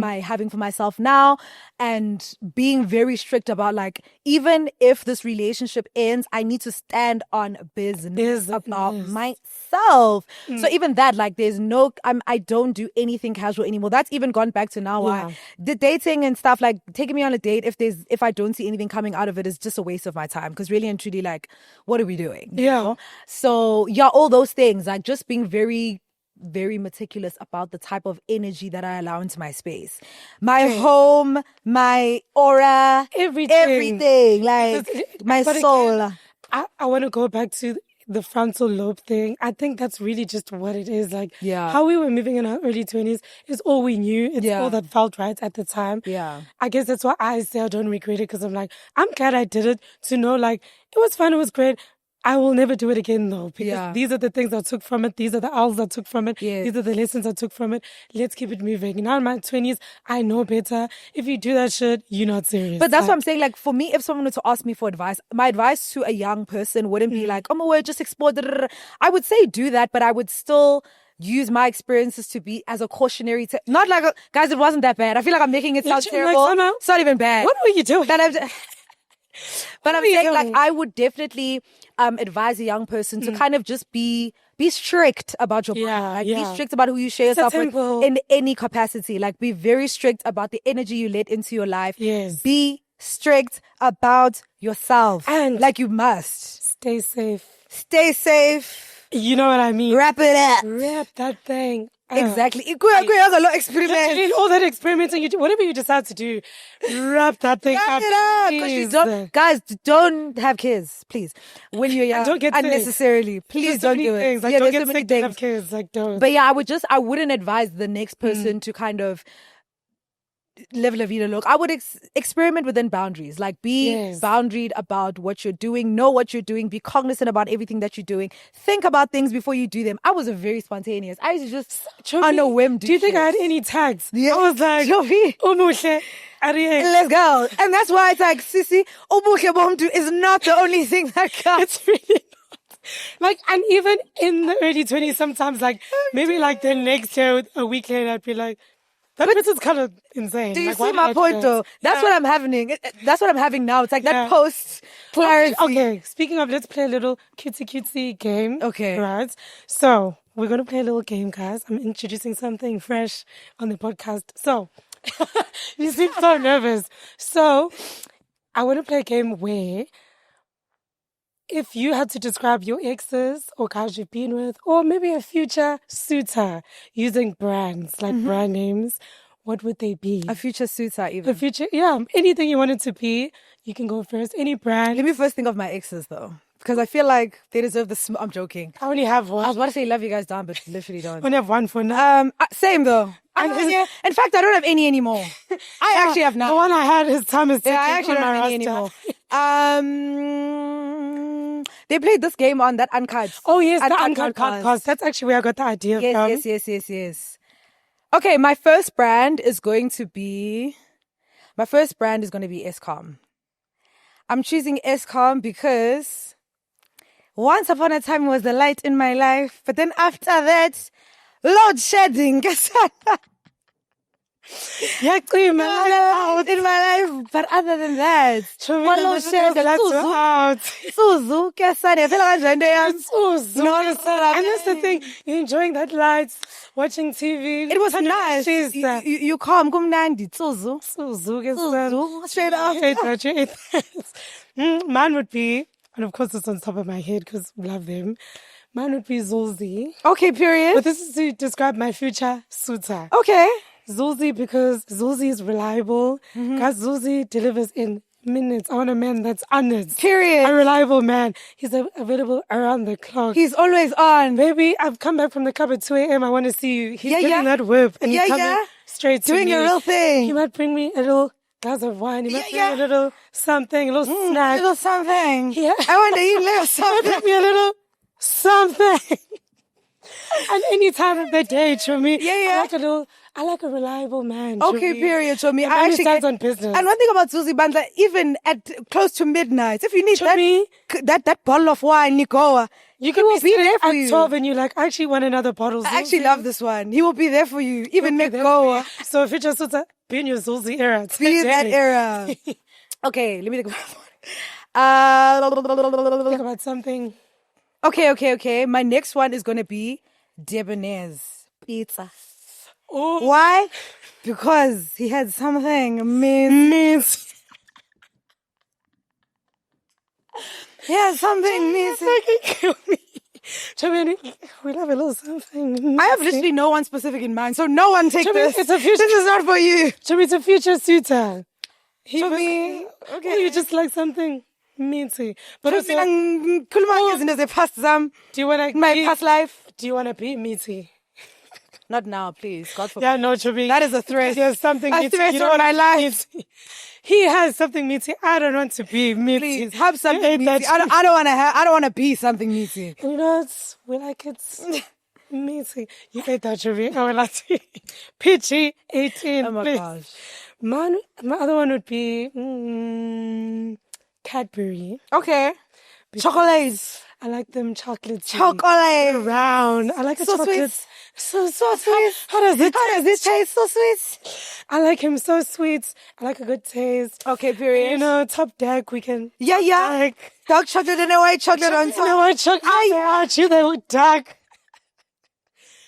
I having for myself now? And being very strict about like, even if this relationship ends, I need to stand on business about myself. So even that, like, there's no, I don't do anything casual anymore. That's even gone back to now. The dating and stuff, like taking me on a date, if I don't see anything coming out of it, is just a waste of my time. Because really and truly, like, what are we doing? You know? So yeah, all those things, like just being very, very meticulous about the type of energy that I allow into my space, my home, my aura, everything, like my soul. Again, I want to go back to the frontal lobe thing. I think that's really just what it is. Like, how we were moving in our early 20s is all we knew. It's all that felt right at the time. I guess that's why I say I don't regret it, because I'm like, I'm glad I did it, to know like it was fun, it was great. I will never do it again though, because these are the things I took from it. These are the L's I took from it. These are the lessons I took from it. Let's keep it moving. Now in my 20s, I know better. If you do that shit, you're not serious. But that's what I'm saying. Like, for me, if someone were to ask me for advice, my advice to a young person wouldn't be like, oh my word, just explore. I would say do that, but I would still use my experiences to be as a cautionary not like, guys, it wasn't that bad. I feel like I'm making it sound terrible. Like, it's not even bad. What were you doing? But I'm saying, like, I would definitely advise a young person to kind of just be strict about your body. Like, be strict about who you share yourself with in any capacity. Like, be very strict about the energy you let into your life. Be strict about yourself. And like, you must. Stay safe. Stay safe. You know what I mean? Wrap it up. Wrap that thing. Exactly. Experiment. All that experimenting, whatever you decide to do, wrap that thing up. Guys, don't have kids, please. When you're young, don't get unnecessarily. Please don't do it. Like, don't get sick to have kids. Like, don't. But yeah, I wouldn't advise the next person to kind of live la vida look. I would experiment within boundaries. Like, be boundaried about what you're doing. Know what you're doing. Be cognizant about everything that you're doing. Think about things before you do them. I was very spontaneous. I used to just on a whim do you think I had any tags? I was like, let's go. And that's why it's like, Sissy, Obuhle Bomdu is not the only thing that counts. It's really not. Like, and even in the early 20s, sometimes, like, maybe like the next year, a week later, I'd be like, that is kind of insane. Do you see my point, though? That's what I'm having. That's what I'm having now. It's like that post-clarity. Okay, speaking of, let's play a little cutesy game. Okay. Right? So, we're going to play a little game, guys. I'm introducing something fresh on the podcast. So, you seem so nervous. So, I want to play a game where, if you had to describe your exes or guys you've been with, or maybe a future suitor using brands, like brand names, what would they be? A future suitor, even. A future, anything you want it to be. You can go first. Any brand. Let me first think of my exes, though, because I feel like they deserve the. I'm joking. I only have one. I was about to say love you guys down, but literally don't. I only have one for now. Same though. In fact, I don't have any anymore. I actually have none. The one I had, his time is ticking. I actually don't have any anymore. They played this game on that Uncut. Oh yes, the Uncut podcast. That's actually where I got the idea from. Yes. Okay, my first brand is going to be Escom. I'm choosing Escom because once upon a time it was the light in my life, but then after that, load shedding. Yeah, in my life. In my life. But other than that, Follow shares out. Suzu, kesane, phela kanjani yami? Suzu. And that's the thing. You're enjoying that lights, watching TV. It was nice. You calm, kumnandi, Suzu. Suzu, Straight up. Mine would be, and of course it's on top of my head because we love them. Mine would be Zulzi. Okay, period. But this is to describe my future suitor. Okay. Zulzi, because Zulzi is reliable. Because Zulzi delivers in minutes. I want a man that's honest. Period. A reliable man. He's available around the clock. He's always on. Baby, I've come back from the club at 2 a.m. I want to see you. He's getting that whip. And he's coming straight to me. Doing a real thing. He might bring me a little glass of wine. He might bring me a little something, a little snack. A little something. Yeah. I wonder you live something. Bring me a little something. And any time of the day, to me, I like a reliable man. Okay, period. To me, I actually stands on business. And one thing about Susie Bandla, even at close to midnight, if you need that bottle of wine, Nicoa, you can be there for you. 12 and you're like, I actually want another bottle. I actually love this one. He will be there for you, even Nicoa. So if you just be in your Susie era, be that era. Okay, let me think about something. Okay. My next one is gonna be Debonair's pizza. Oh. Why? Because he had something miss. He had something missing. Kill me. We love a little something. I have literally no one specific in mind, so no one take this. It's a future. This is not for you. It's a future suitor. Okay. You just like something minty. But also, do you want my past life? Do you want to be meaty? Not now, please. God forbid. Yeah, no, Chubby. That is a threat. There's something a meaty. threat on my life. He has something meaty. I don't want to be meaty. Please have something meaty. I don't want to be something meaty. You know, we like it meaty. You ate that, Chubby. I would like to. Peachy 18. Oh my gosh. My other one would be Cadbury. Okay. Chocolates. I like them chocolates. Chocolate. Round. I like the so chocolates. Sweet. So sweet. How does it taste? So sweet. I like him so sweet. I like a good taste. Okay, period. You know, top deck, we can. Yeah. Dark chocolate and a white chocolate on top. And a white chocolate. They look dark.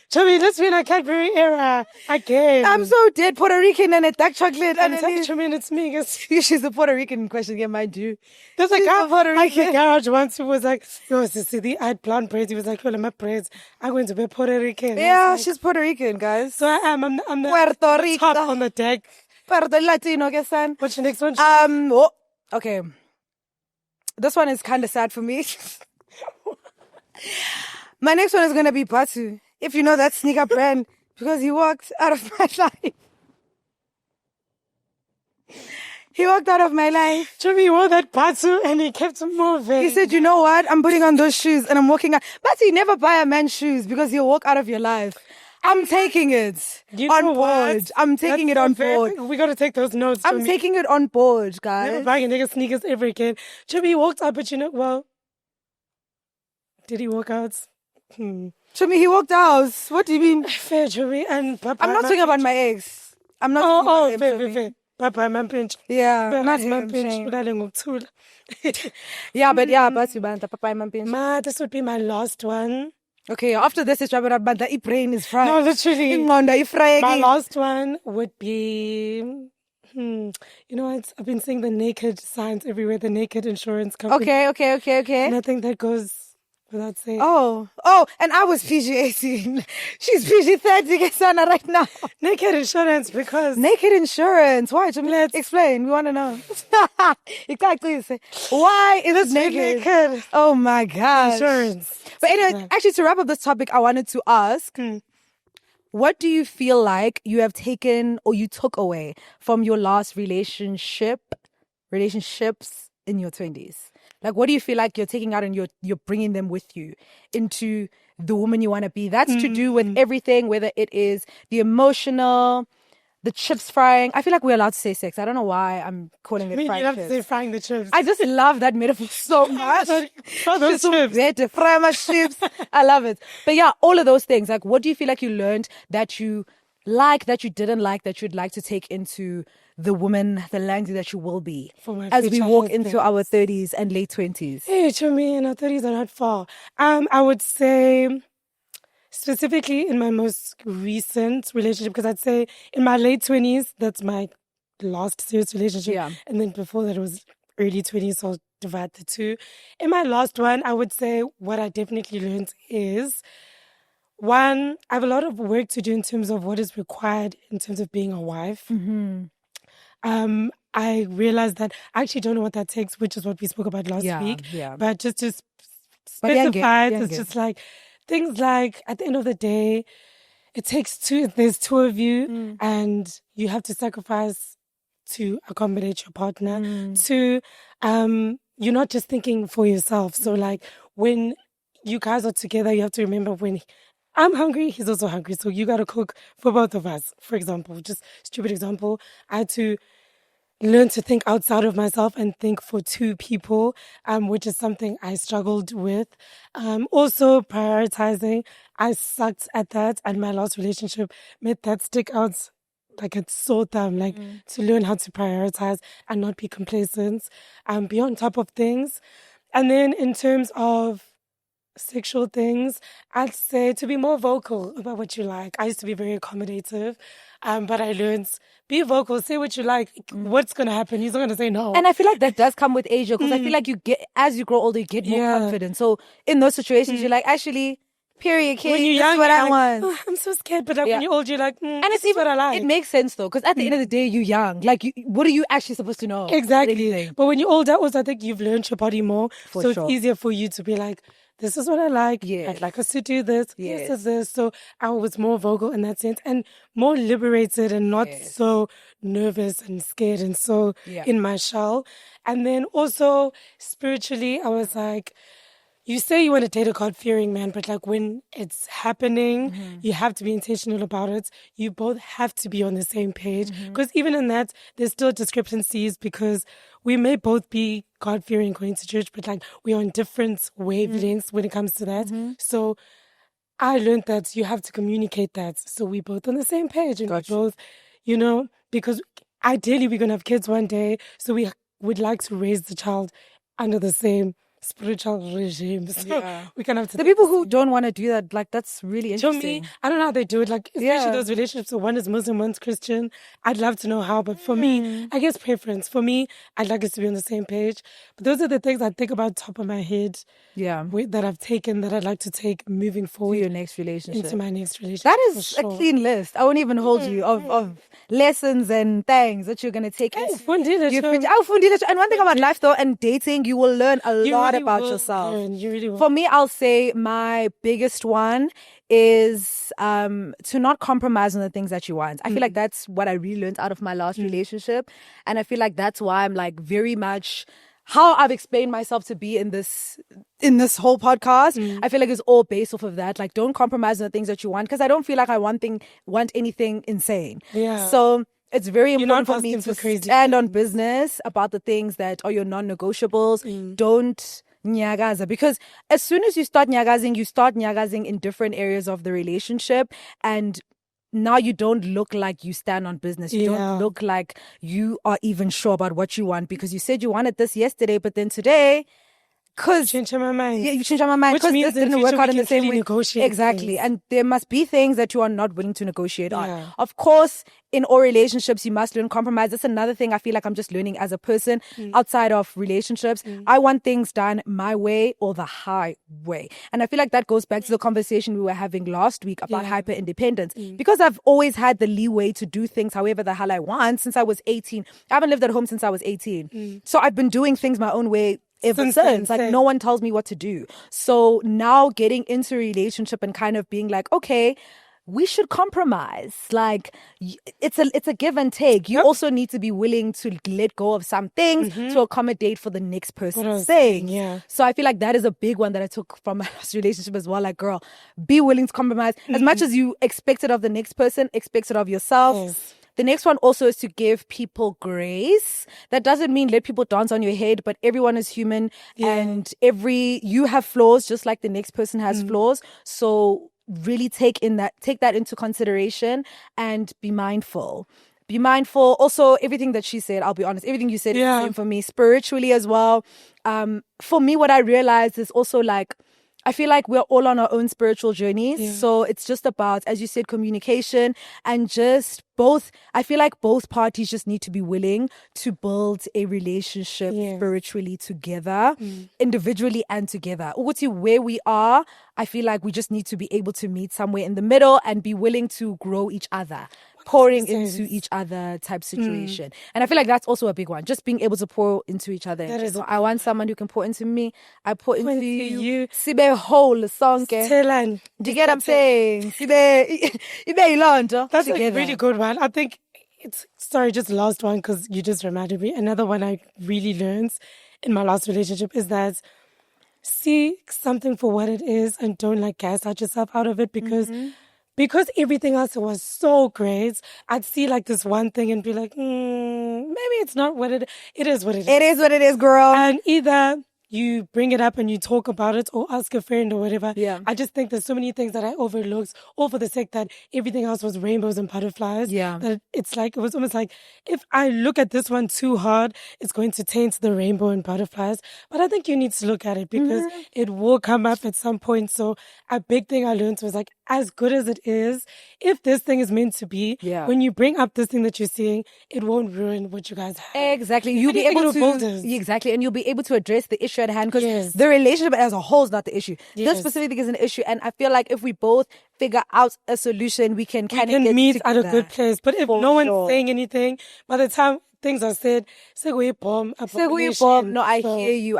Chubby, let's be in a Cadbury era again. I'm so dead. Puerto Rican and a dark chocolate. And it's me. She's a Puerto Rican in question. Yeah, mind you. There's a guy like a garage once who was like, yo, Sissy, I had blonde braids. He was like, yo, my braids. I'm going to be Puerto Rican. Yeah, like, she's Puerto Rican, guys. So I am. I'm the Puerto Rico. top on the deck. Puerto Latino, guess son. What's your next one? Okay. This one is kind of sad for me. My next one is going to be Batu. If you know that sneaker brand, because he walked out of my life. He walked out of my life. Chubby wore that Batu and he kept moving. He said, you know what? I'm putting on those shoes and I'm walking out. Batu, you never buy a man's shoes because he'll walk out of your life. I'm taking it on board. I'm taking it on board. We got to take those notes. I'm taking it on board, guys. Never buying a nigga sneakers ever again. Chubby walked out, but did he walk out? Chubby, he walked out. What do you mean? Fair, Chubby. And Papa, I'm not talking about my ex. I'm not talking about him, fair. Papa, my pinch. Yeah, not my pinch. Yeah, but Batu, Papa, my pinch. This would be my last one. Okay, after this, it's about the brain is fried. No, literally. My last one would be... You know what? I've been seeing the naked signs everywhere, the naked insurance company. Okay. And I think that goes without saying. Oh, and I was PG-18. She's PG-30, Kesana, right now. Naked insurance, because... Naked insurance. Why? Let's explain. We want to know. Exactly. Why is it naked? Oh my gosh. Insurance. But anyway, actually, to wrap up this topic, I wanted to ask... What do you feel like you have taken or you took away from your last relationships in your 20s? Like, what do you feel like you're taking out and you're bringing them with you into the woman you want to be? That's to do with everything, whether it is the emotional, the chips frying. I feel like we're allowed to say sex. I don't know why I'm calling it frying chips. You love to say frying the chips. I just love that metaphor so much. Fry those chips. Fry my chips. I love it. But yeah, all of those things. Like, what do you feel like you learned that you like that you didn't like that you'd like to take into the woman, the lady that you will be as we walk into our 30s and late 20s? Hey, to me, and our 30s are not far. I would say specifically in my most recent relationship, because I'd say in my late 20s, that's my last serious relationship. Yeah. And then before that, it was early 20s, so I'll divide the two. In my last one, I would say what I definitely learned is, one, I have a lot of work to do in terms of what is required in terms of being a wife. I realized that I actually don't know what that takes, which is what we spoke about last week. Yeah. But just to specify, it's just like things like at the end of the day, it takes two. There's two of you, and you have to sacrifice to accommodate your partner. Two, you're not just thinking for yourself. So like when you guys are together, you have to remember when I'm hungry, he's also hungry. So you got to cook for both of us. For example, just stupid example, I had to learn to think outside of myself and think for two people, which is something I struggled with. Also prioritizing, I sucked at that, and my last relationship made that stick out like a sore thumb, like to learn how to prioritize and not be complacent, be on top of things. And then in terms of sexual things, I'd say to be more vocal about what you like. I used to be very accommodative, but I learned, be vocal, say what you like. What's going to happen? He's not going to say no. And I feel like that does come with age, because I feel like as you grow older, you get more confident. So in those situations, you're like, actually, period, kid, when you're this young, is what I like, want. oh, I'm so scared. But like, when you're old, you're like, and this it's is what I like. It makes sense though, because at the end of the day, you're young. Like, what are you actually supposed to know? Exactly. But when you're older, also, I think you've learned your body more. So it's easier for you to be like, this is what I like. Yes. I'd like us to do this. This is this. So I was more vocal in that sense and more liberated and not so nervous and scared and so in my shell. And then also spiritually, I was like, you say you want to date a God-fearing man, but like when it's happening, you have to be intentional about it. You both have to be on the same page. Because even in that, there's still discrepancies because we may both be God-fearing, going to church, but like we're on different wavelengths when it comes to that. So I learned that you have to communicate that. So we both on the same page and we both, because ideally we're going to have kids one day. So we would like to raise the child under the same spiritual regime. So we can have to. The people who don't want to do that, like, that's really interesting. To me, I don't know how they do it. Like, especially those relationships where one is Muslim, one's Christian. I'd love to know how, but for me, I guess preference. For me, I'd like us to be on the same page. But those are the things I think about top of my head. That I've taken, that I'd like to take moving forward. To your next relationship. Into my next relationship. That is a clean list. I won't even hold you of lessons and things that you're going to take. And one thing about life though, and dating, you will learn a lot about yourself. You really will. For me, I'll say my biggest one is to not compromise on the things that you want. I feel like that's what I really learned out of my last relationship. And I feel like that's why I'm like very much how I've explained myself to be in this whole podcast. I feel like it's all based off of that. Like, don't compromise on the things that you want, because I don't feel like I want anything insane. So it's very important for me to stand on business about the things that are your non-negotiables. Don't nyagaza, because as soon as you start nyagazing in different areas of the relationship, and now you don't look like you stand on business. You don't look like you are even sure about what you want, because you said you wanted this yesterday, but then today, because you changed my mind. Yeah, you changed my mind because this didn't work out in the same way. Exactly. Things. And there must be things that you are not willing to negotiate on. Of course, in all relationships, you must learn compromise. That's another thing I feel like I'm just learning as a person outside of relationships. I want things done my way or the highway. And I feel like that goes back to the conversation we were having last week about hyper independence. Because I've always had the leeway to do things however the hell I want since I was 18. I haven't lived at home since I was 18. So I've been doing things my own way ever since. Like, no one tells me what to do. So now getting into a relationship and kind of being like, okay, we should compromise. Like, it's a give and take. You also need to be willing to let go of some things to accommodate for the next person's thing. So I feel like that is a big one that I took from my last relationship as well. Like, girl, be willing to compromise. As much as you expect it of the next person, expect it of yourself. The next one also is to give people grace. That doesn't mean let people dance on your head, but everyone is human and you have flaws just like the next person has flaws. So really take that into consideration and be mindful. Be mindful. Also, everything that she said, I'll be honest, everything you said is the same for me, spiritually as well. For me, what I realized is also like, I feel like we're all on our own spiritual journeys. Yeah. So it's just about, as you said, communication and just I feel like both parties just need to be willing to build a relationship spiritually together, individually and together. Where we are, I feel like we just need to be able to meet somewhere in the middle and be willing to grow each other. Pouring into each other type situation. And I feel like that's also a big one. Just being able to pour into each other. I want someone who can pour into me. I pour into you. Sibe whole song. Do you get what I'm saying? That's a really good one. I think just last one, because you just reminded me. Another one I really learned in my last relationship is that see something for what it is and don't like gas out yourself out of it, because everything else was so great, I'd see like this one thing and be like, maybe it's not what it is. What it is. It is what it is, girl. And either you bring it up and you talk about it or ask a friend or whatever. Yeah. I just think there's so many things that I overlooked, all for the sake that everything else was rainbows and butterflies. Yeah. That it's like, it was almost like if I look at this one too hard, it's going to taint the rainbow and butterflies. But I think you need to look at it because it will come up at some point. So a big thing I learned was like, as good as it is, if this thing is meant to be, when you bring up this thing that you're seeing, it won't ruin what you guys have. Exactly. You'll be able to exactly, and you'll be able to address the issue at hand because the relationship as a whole is not the issue. This specific thing is an issue, and I feel like if we both figure out a solution, we can kind of meet together. At a good place. But if no one's saying anything, by the time things are said, no, I hear you.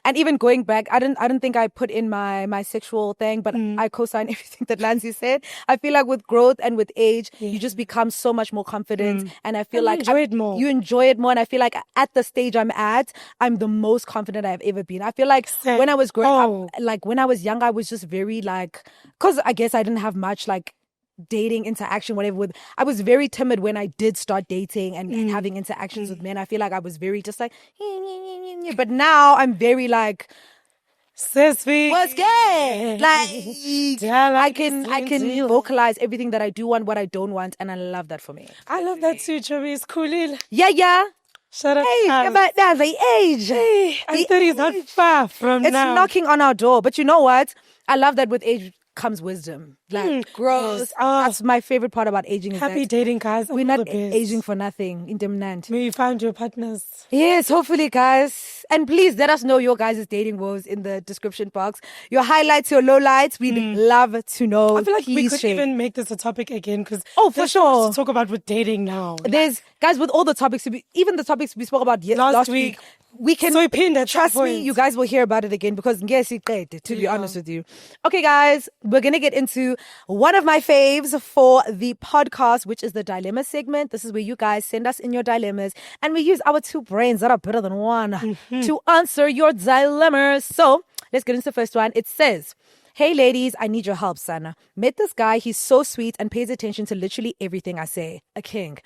And even going back, I don't think I put in my sexual thing, but I co-sign everything that Lancy said. I feel like with growth and with age, you just become so much more confident. And I feel like you enjoy it more. And I feel like at the stage I'm at, I'm the most confident I've ever been. I feel like when I was growing up, like when I was young, I was just very like, because I guess I didn't have much like dating interaction, whatever. I was very timid when I did start dating and having interactions with men. I feel like I was very just like, but now I'm very like, what's gay? Like, I can vocalize everything that I do want, what I don't want, and I love that for me. I love that too, Chubby. It's cool. Yeah. Shut up. Hey, about that, the age. I thought it's not far from now. It's knocking on our door. But you know what? I love that with age comes wisdom. Like growth. That's my favorite part about aging. Happy dating, guys. We're not aging for nothing. In Demnant. May you find your partners. Yes, hopefully, guys. And please let us know your guys' dating woes in the description box. Your highlights, your lowlights. We'd love to know. I feel like we could even make this a topipic again because for sure. To talk about with dating now. There's guys with all the topics. Even the topics we spoke about last week. We can trust me. You guys will hear about it again because to be honest with you. Okay, guys, we're gonna get into one of my faves for the podcast, which is the dilemma segment. This is where you guys send us in your dilemmas, and we use our two brains that are better than one to answer your dilemmas. So let's get into the first one. It says, "Hey ladies, I need your help, Sana. Met this guy. He's so sweet and pays attention to literally everything I say. A king.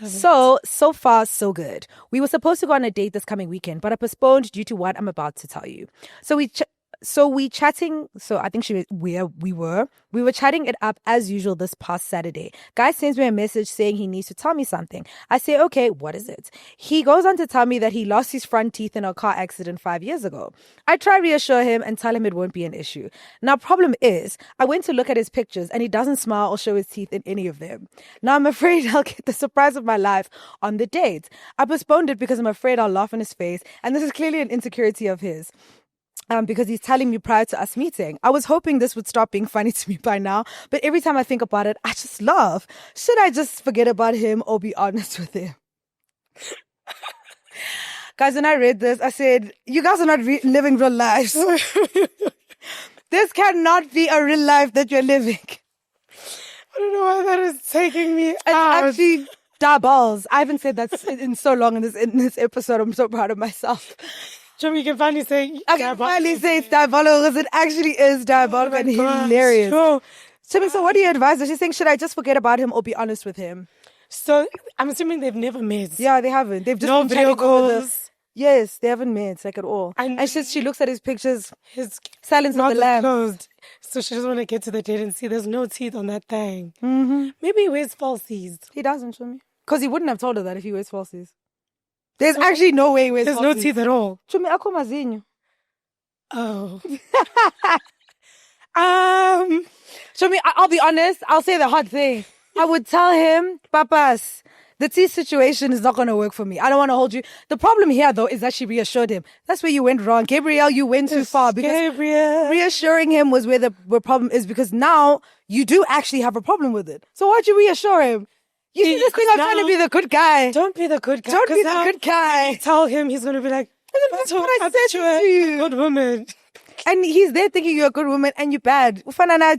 So far, so good. We were supposed to go on a date this coming weekend, but I postponed due to what I'm about to tell you. We were chatting it up as usual this past Saturday. Guy sends me a message saying he needs to tell me something. I say, okay, what is it? He goes on to tell me that he lost his front teeth in a car accident 5 years ago. I try to reassure him and tell him it won't be an issue. Now, problem is, I went to look at his pictures and he doesn't smile or show his teeth in any of them. Now, I'm afraid I'll get the surprise of my life on the date. I postponed it because I'm afraid I'll laugh in his face, and this is clearly an insecurity of his. Because he's telling me prior to us meeting. I was hoping this would stop being funny to me by now, but every time I think about it, I just laugh. Should I just forget about him or be honest with him? Guys, when I read this, I said, you guys are not living real lives. This cannot be a real life that you're living. I don't know why that is taking me out. Actually, balls. I haven't said that in so long in this episode. I'm so proud of myself. You can finally say it's diabolical because it actually is diabolical and hilarious. So what do you advise her? She's saying, should I just forget about him or be honest with him? So I'm assuming they've never met. Yeah, they haven't. They've just no video calls. Yes, they haven't met, like, at all. And she looks at his pictures, his Silence of the Lambs. Closed, so she doesn't want to get to the date and see there's no teeth on that thing. Mm-hmm. Maybe he wears falsies. He doesn't, show me. Because he wouldn't have told her that if he wears falsies. There's actually no way he wears falsies. There's no teeth at all. Show me, ako mazinho. Oh. Show me, I'll be honest, I'll say the hard thing. I would tell him, Papas, the teeth situation is not going to work for me. I don't want to hold you. The problem here, though, is that she reassured him. That's where you went wrong. Gabrielle, you went too far. Because reassuring him was where the problem is, because now you do actually have a problem with it. So why'd you reassure him? You see this thing of trying to be the good guy. Don't be the good guy. Don't be the good guy. Tell him, he's going to be like, that's what I said to you. Good woman. And he's there thinking you're a good woman and you're bad. And I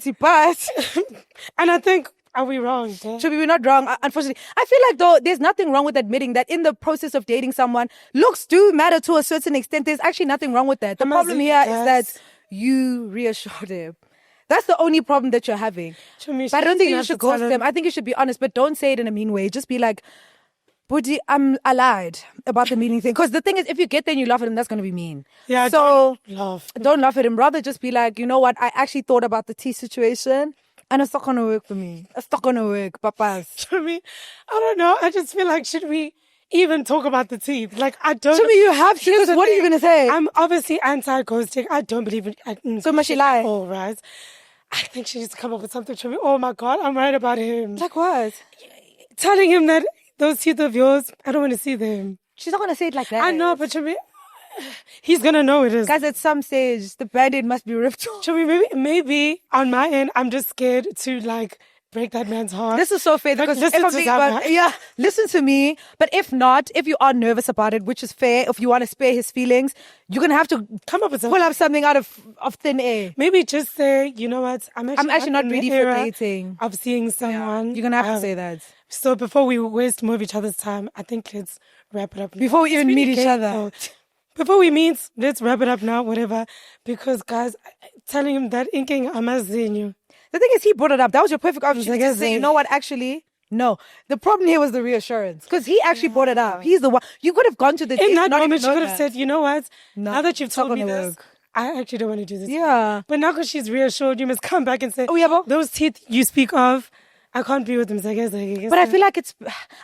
think, are we wrong? We're not wrong, unfortunately. I feel like, though, there's nothing wrong with admitting that in the process of dating someone, looks do matter to a certain extent. There's actually nothing wrong with that. The problem here is that you reassured him. That's the only problem that you're having. But I don't think you should ghost them. I think you should be honest, but don't say it in a mean way. Just be like, Buddy, I lied about the meaning thing. Because the thing is, if you get there and you laugh at him, that's going to be mean. Yeah, so don't laugh at him. Rather just be like, you know what? I actually thought about the tea situation. And it's not going to work for me. It's not going to work, papas. To me, I don't know. I just feel like, should we even talk about the teeth? Like, I don't... To me, you have to. What are you going to say? I'm obviously anti-ghosting. I don't believe in so must she lie? All right. I think she needs to come up with something to me. Oh my God, I'm right about him. Like what? Telling him that those teeth of yours, I don't want to see them. She's not going to say it like that. I know, but to me... He's going to know it is. Guys, at some stage, the Band-Aid must be ripped off. Maybe on my end, I'm just scared to, like, break that man's heart. This is so fair. Because listen to me. But if not, if you are nervous about it, which is fair, if you want to spare his feelings, you're going to have to come up with pull up something out of thin air. Maybe just say, you know what, I'm actually not ready for dating. Of seeing someone. Yeah. You're going to have to say that. So before we waste more of each other's time, I think let's wrap it up. Before we even meet each other. Before we meet, let's wrap it up now, whatever. Because, guys, telling him that inking amazinho. The thing is, he brought it up. That was your perfect opportunity to say, you know what, actually, no. The problem here was the reassurance. Because he actually brought it up. He's the one. You could have gone to the date. In that moment, you could have said, you know what, now that you've told me this, work. I actually don't want to do this. Yeah. But now because she's reassured, you must come back and say, oh, yeah, those teeth you speak of, I can't be with them. So I guess but I feel like it's,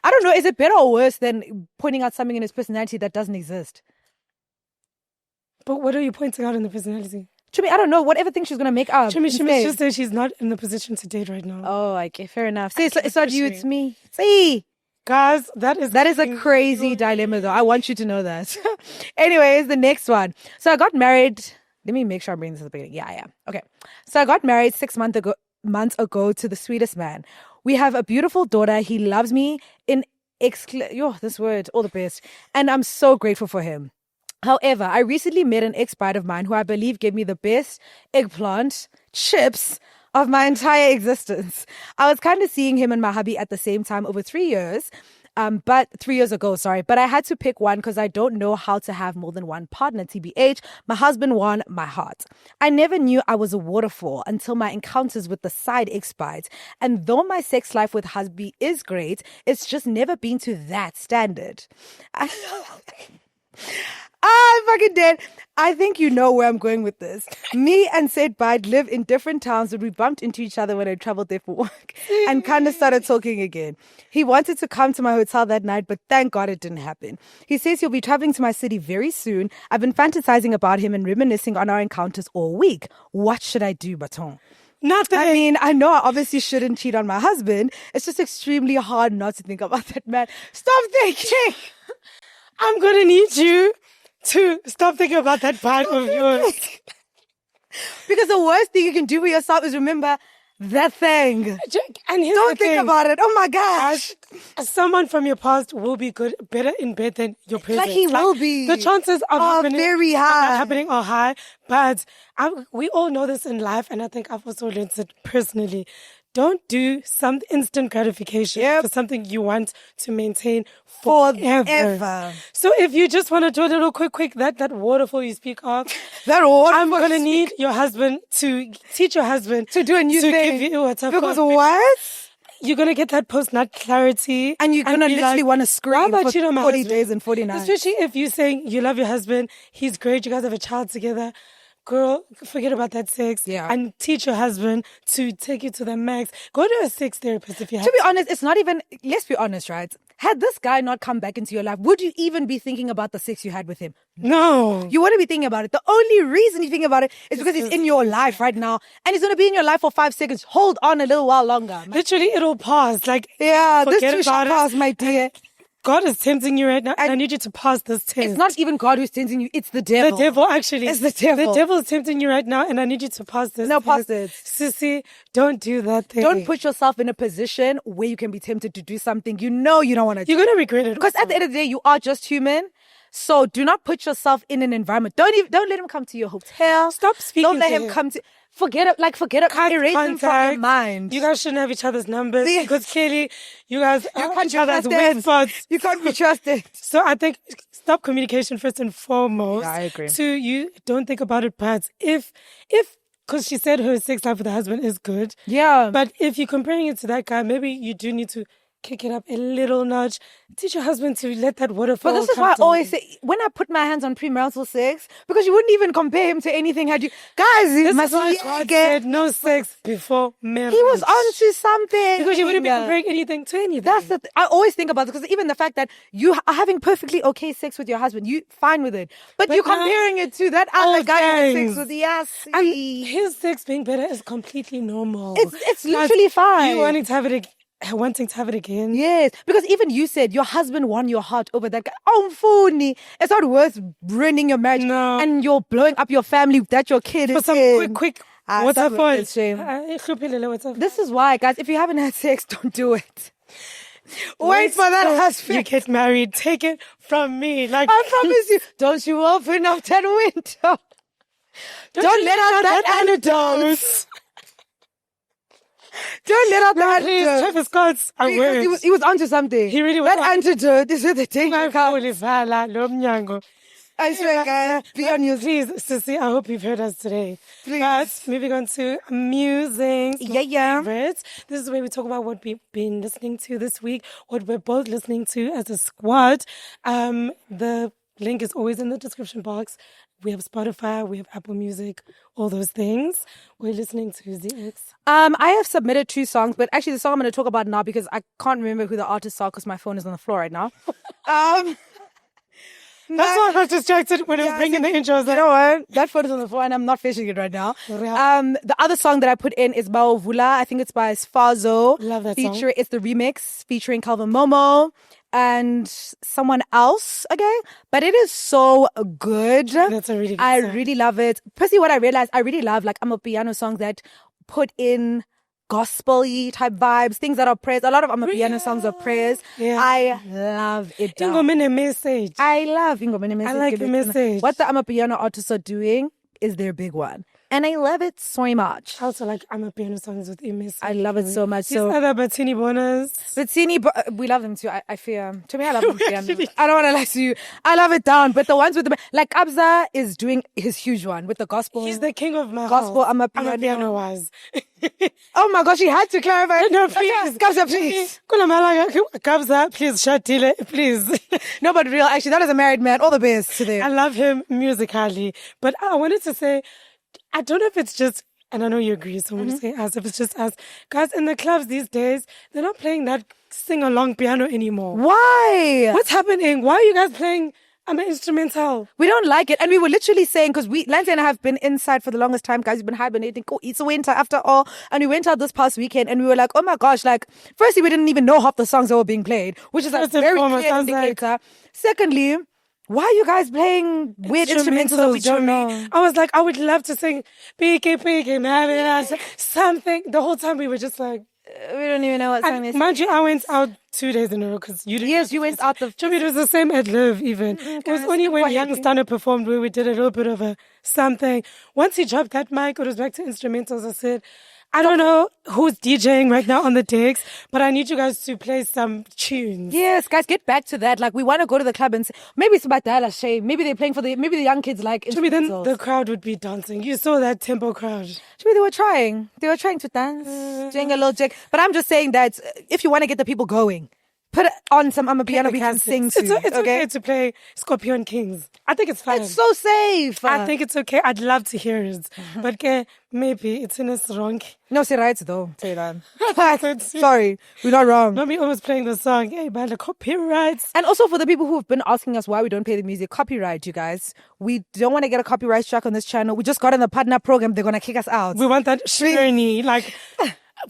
I don't know, is it better or worse than pointing out something in his personality that doesn't exist? But what are you pointing out in the personality? Chumi, I don't know. Whatever thing she's going to make up. Chumi just said she's not in the position to date right now. Oh, okay. Fair enough. See, it's not you, it's me. See? Guys, that is a crazy dilemma, though. I want you to know that. Anyways, the next one. So I got married. Let me make sure I'm bringing this at the beginning. Yeah. Okay. So I got married 6 months ago to the sweetest man. We have a beautiful daughter. He loves me in this word, all the best. And I'm so grateful for him. However, I recently met an ex-bride of mine who I believe gave me the best eggplant chips of my entire existence. I was kind of seeing him and my hubby at the same time over 3 years. 3 years ago, but I had to pick one because I don't know how to have more than one partner, TBH. My husband won my heart. I never knew I was a waterfall until my encounters with the side ex-brides. And though my sex life with hubby is great, it's just never been to that standard. I'm fucking dead. I think you know where I'm going with this. Me and said bride live in different towns, but we bumped into each other when I traveled there for work and kind of started talking again. He wanted to come to my hotel that night, but thank God it didn't happen. He says he'll be traveling to my city very soon. I've been fantasizing about him and reminiscing on our encounters all week. What should I do, Baton? Nothing. I mean, I know I obviously shouldn't cheat on my husband. It's just extremely hard not to think about that man. Stop thinking. I'm going to need you to stop thinking about that part of yours. Because the worst thing you can do for yourself is remember that thing. And don't think about it. Oh my gosh. Someone from your past will be better in bed than your present. Like he will be. The chances of very high. Happening are high. But we all know this in life, and I think I've also learned it personally. Don't do some instant gratification for something you want to maintain forever. So if you just want to do a little quick, that waterfall you speak of, I'm going to need your husband to teach your husband to do a new thing. Give you because what? you're going to get that post-nut clarity. And you're going to literally want to scream for 40 days and 40 nights. Especially if you're saying you love your husband, he's great, you guys have a child together. Girl, forget about that sex. Yeah. And teach your husband to take you to the max. Go to a sex therapist if you have to. Be honest, it's not even, let's be honest, right? Had this guy not come back into your life, would you even be thinking about the sex you had with him? No. You wouldn't be thinking about it. The only reason you think about it is because he's in your life right now. And he's going to be in your life for 5 seconds. Hold on a little while longer. Literally, it'll pass. Like, yeah, this too shall pass, my dear. God is tempting you right now, and I need you to pass this test. It's not even God who's tempting you, it's the devil. The devil, actually. It's the devil. The devil is tempting you right now, and I need you to pass this test. Pass it. Sissy, don't do that thing. Don't put yourself in a position where you can be tempted to do something you know you don't want to do. You're going to regret it. Because at the end of the day, you are just human. So do not put yourself in an environment. Don't let him come to your hotel. Stop speaking Don't let him come to... Forget it. Erase him from your mind. You guys shouldn't have each other's numbers because clearly you guys are each other's weak spots. You can't be trusted. So I think stop communication first and foremost. Yeah, I agree. Two, you don't think about it, but if because she said her sex life with her husband is good. Yeah. But if you're comparing it to that guy, maybe you do need to kick it up a little notch. Teach your husband to let that waterfall. But this is why I always say, when I put my hands on premarital sex, because you wouldn't even compare him to anything had you... Guys, this is why God said no sex before marriage. He was onto something. Because you wouldn't be comparing anything to anything. That's I always think about this, because even the fact that you are having perfectly okay sex with your husband, you fine with it. But you're comparing it to that other guy having sex with and his sex being better is completely normal. It's literally fine. You wanting to have it again. Yes, because even you said your husband won your heart over that guy. Oh, Mfuni. It's not worth ruining your marriage. No. And you're blowing up your family that your kid is some quick. What's up for it? Shame. What's up? This is why, guys, if you haven't had sex, don't do it. Wait for that husband. You get married. Take it from me. Like I promise you. Don't you open up that window. Don't let out that antidote. Don't let out that antidote. Travis Scott's he was onto something. He really was. That antidote is where the danger comes. I swear, guys, be on your... Please, Sissy, I hope you've heard us today. Please. But moving on to musings. Yeah. Favorites. This is where we talk about what we've been listening to this week, what we're both listening to as a squad. The link is always in the description box. We have Spotify, we have Apple Music, all those things. We're listening to ZX. I have submitted 2 songs, but actually the song I'm going to talk about now, because I can't remember who the artists are because my phone is on the floor right now. That's why I was distracted when I was bringing the intro. You know what? That phone is on the floor and I'm not fishing it right now. The other song that I put in is Baovula. I think it's by Sfazo. Love that song. It's the remix featuring Calvin Momo and someone else again. But it is so good. That's a really good song. song. Really love it. Personally, what I realized, I really love like Amapiano songs that put in gospel-y type vibes, things that are prayers. A lot of Amapiano songs are prayers. Yeah. I love it. Ingomene message. I love Ingomene message. I like the message. What the Amapiano artists are doing is their big one. And I love it so much. I also like Amapiano songs with a message. I love it so much. These other Batini Boners. Batini, we love them too. I fear. To me, I love Amapiano. I don't want to lie to you. I love it down. But the ones with the... Like, Abza is doing his huge one with the gospel. He's the king of my gospel house. Amapiano was. Oh my gosh, he had to clarify. No, please. Kabza, please. Kabza, please, Shatile, please. No, but real, actually, that is a married man. All the best to them. I love him musically. But I wanted to say, I don't know if it's just, and I know you agree, so I'm going to say us, if it's just us. Guys, in the clubs these days, they're not playing that sing-along piano anymore. Why? What's happening? Why are you guys playing an instrumental? We don't like it. And we were literally saying, because Lancy and I have been inside for the longest time, guys. We've been hibernating. Oh, it's winter after all. And we went out this past weekend and we were like, oh my gosh, like, firstly, we didn't even know half the songs that were being played, which is a very clear indicator. Like... Secondly, why are you guys playing weird instrumentals that we don't know? I was like, I would love to sing Piki Piki, something. The whole time we were just like, we don't even know what song this is. Mind you, I went out 2 days in a row because you didn't. Yes, you went out of... It was the same at Live even. It was only when Young Stunner performed where we did a little bit of a something. Once he dropped that mic, it was back to instrumentals. I said, I don't know who's DJing right now on the decks, but I need you guys to play some tunes. Yes, guys, get back to that. Like, we want to go to the club and maybe it's about that shame. Maybe they're playing maybe the young kids like. To me, then the crowd would be dancing. You saw that tempo crowd. To me, they were trying. They were trying to dance, doing a little jig. But I'm just saying that if you want to get the people going, put on some piano we can sing to. It's okay to play Scorpion Kings. I think it's fine. It's so safe. I think it's okay. I'd love to hear it. But maybe it's in a wrong. No, say right though. Say that. Sorry, we're not wrong. Not me always playing the song. Hey, man, the copyrights. And also for the people who've been asking us why we don't play the music, copyright, you guys. We don't want to get a copyright strike on this channel. We just got in the partner program. They're going to kick us out. We want that journey. Like...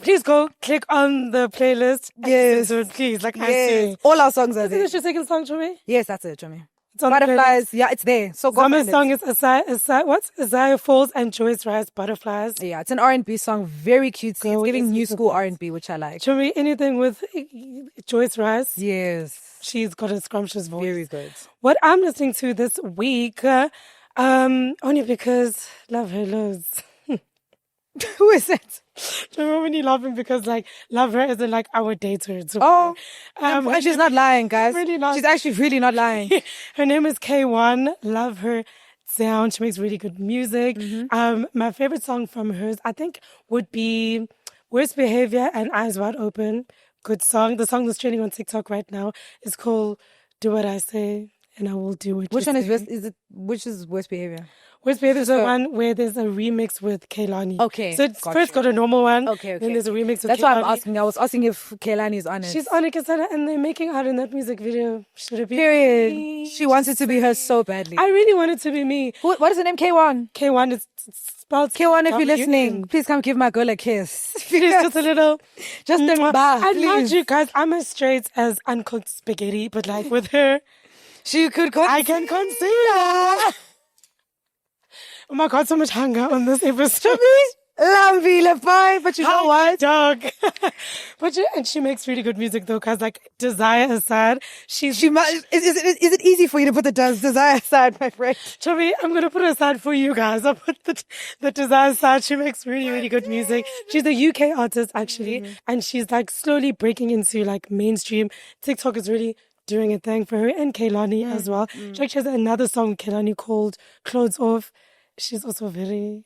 Please go click on the playlist. Yes. Please, like I say. All our songs are there. Is this your second song, Chomi? Yes, that's it, Chomi. It's on Butterflies. Yeah, it's there. So go Zama's song is Isaiah Falls and Joyce Rice, Butterflies. Yeah, it's an R&B song. Very cutesy. It's giving new school R&B, which I like. Chomi, anything with Joyce Rice? Yes. She's got a scrumptious voice. Very good. What I'm listening to this week, only because love her loads. Who is it? Remember when you're laughing because like love her isn't like our dater. So, and she's not lying, guys. Really not. She's actually really not lying. Her name is K1. Love her sound. She makes really good music. Mm-hmm. My favorite song from hers, I think, would be Worst Behavior and Eyes Wide Open. Good song. The song that's trending on TikTok right now is called Do What I Say and I Will Do It. Which one which is Worst Behavior? Worst Behavior is the one where there's a remix with Kehlani. Okay. So it's first got a normal one. Okay. Then there's a remix with That's Kehlani. why I'm asking. I was asking if Kehlani is on it. She's on it, and they're making out in that music video. Should it be? Period. Me? She wants it to be her so badly. I really want it to be me. What is the name? K1? K1 is spelled K1, if you're listening, please come give my girl a kiss. Please, just a little. Just a bar, I love you guys. I'm as straight as uncooked spaghetti, but like with her, she could consider. I can consider. Oh my God, so much hunger on this episode. But you know what? Dog. And she makes really good music though, cause like Desire aside, is it easy for you to put the Desire aside, my friend? Chomi, I'm gonna put her aside for you guys. I'll put the Desire aside. She makes really, really good music. She's a UK artist actually, and she's like slowly breaking into like mainstream. TikTok is really doing a thing for her and Kehlani as well. She has another song with Kehlani called Clothes Off. She's also very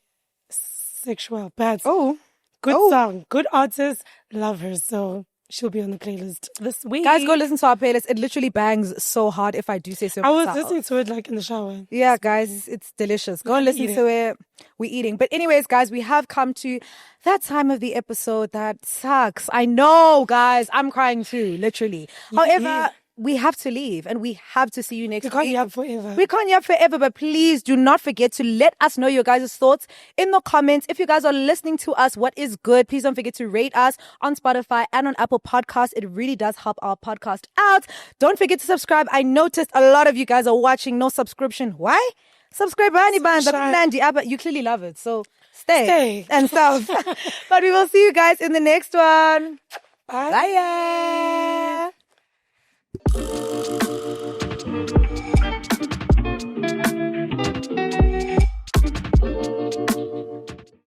sexual. But good song. Good artist. Love her. So she'll be on the playlist this week. Guys, go listen to our playlist. It literally bangs so hard, if I do say so myself. I was myself. listening to it like in the shower. Yeah, guys, it's delicious. Go and listen to it. We're eating. But anyways, guys, we have come to that time of the episode that sucks. I know, guys. I'm crying too, literally. However... we have to leave and we have to see you next week. We can't yap forever. We can't yap forever, but please do not forget to let us know your guys' thoughts in the comments. If you guys are listening to us, what is good? Please don't forget to rate us on Spotify and on Apple Podcasts. It really does help our podcast out. Don't forget to subscribe. I noticed a lot of you guys are watching no subscription. Why? Subscribe, but you clearly love it. So stay. And stuff. But we will see you guys in the next one. Bye. Bye.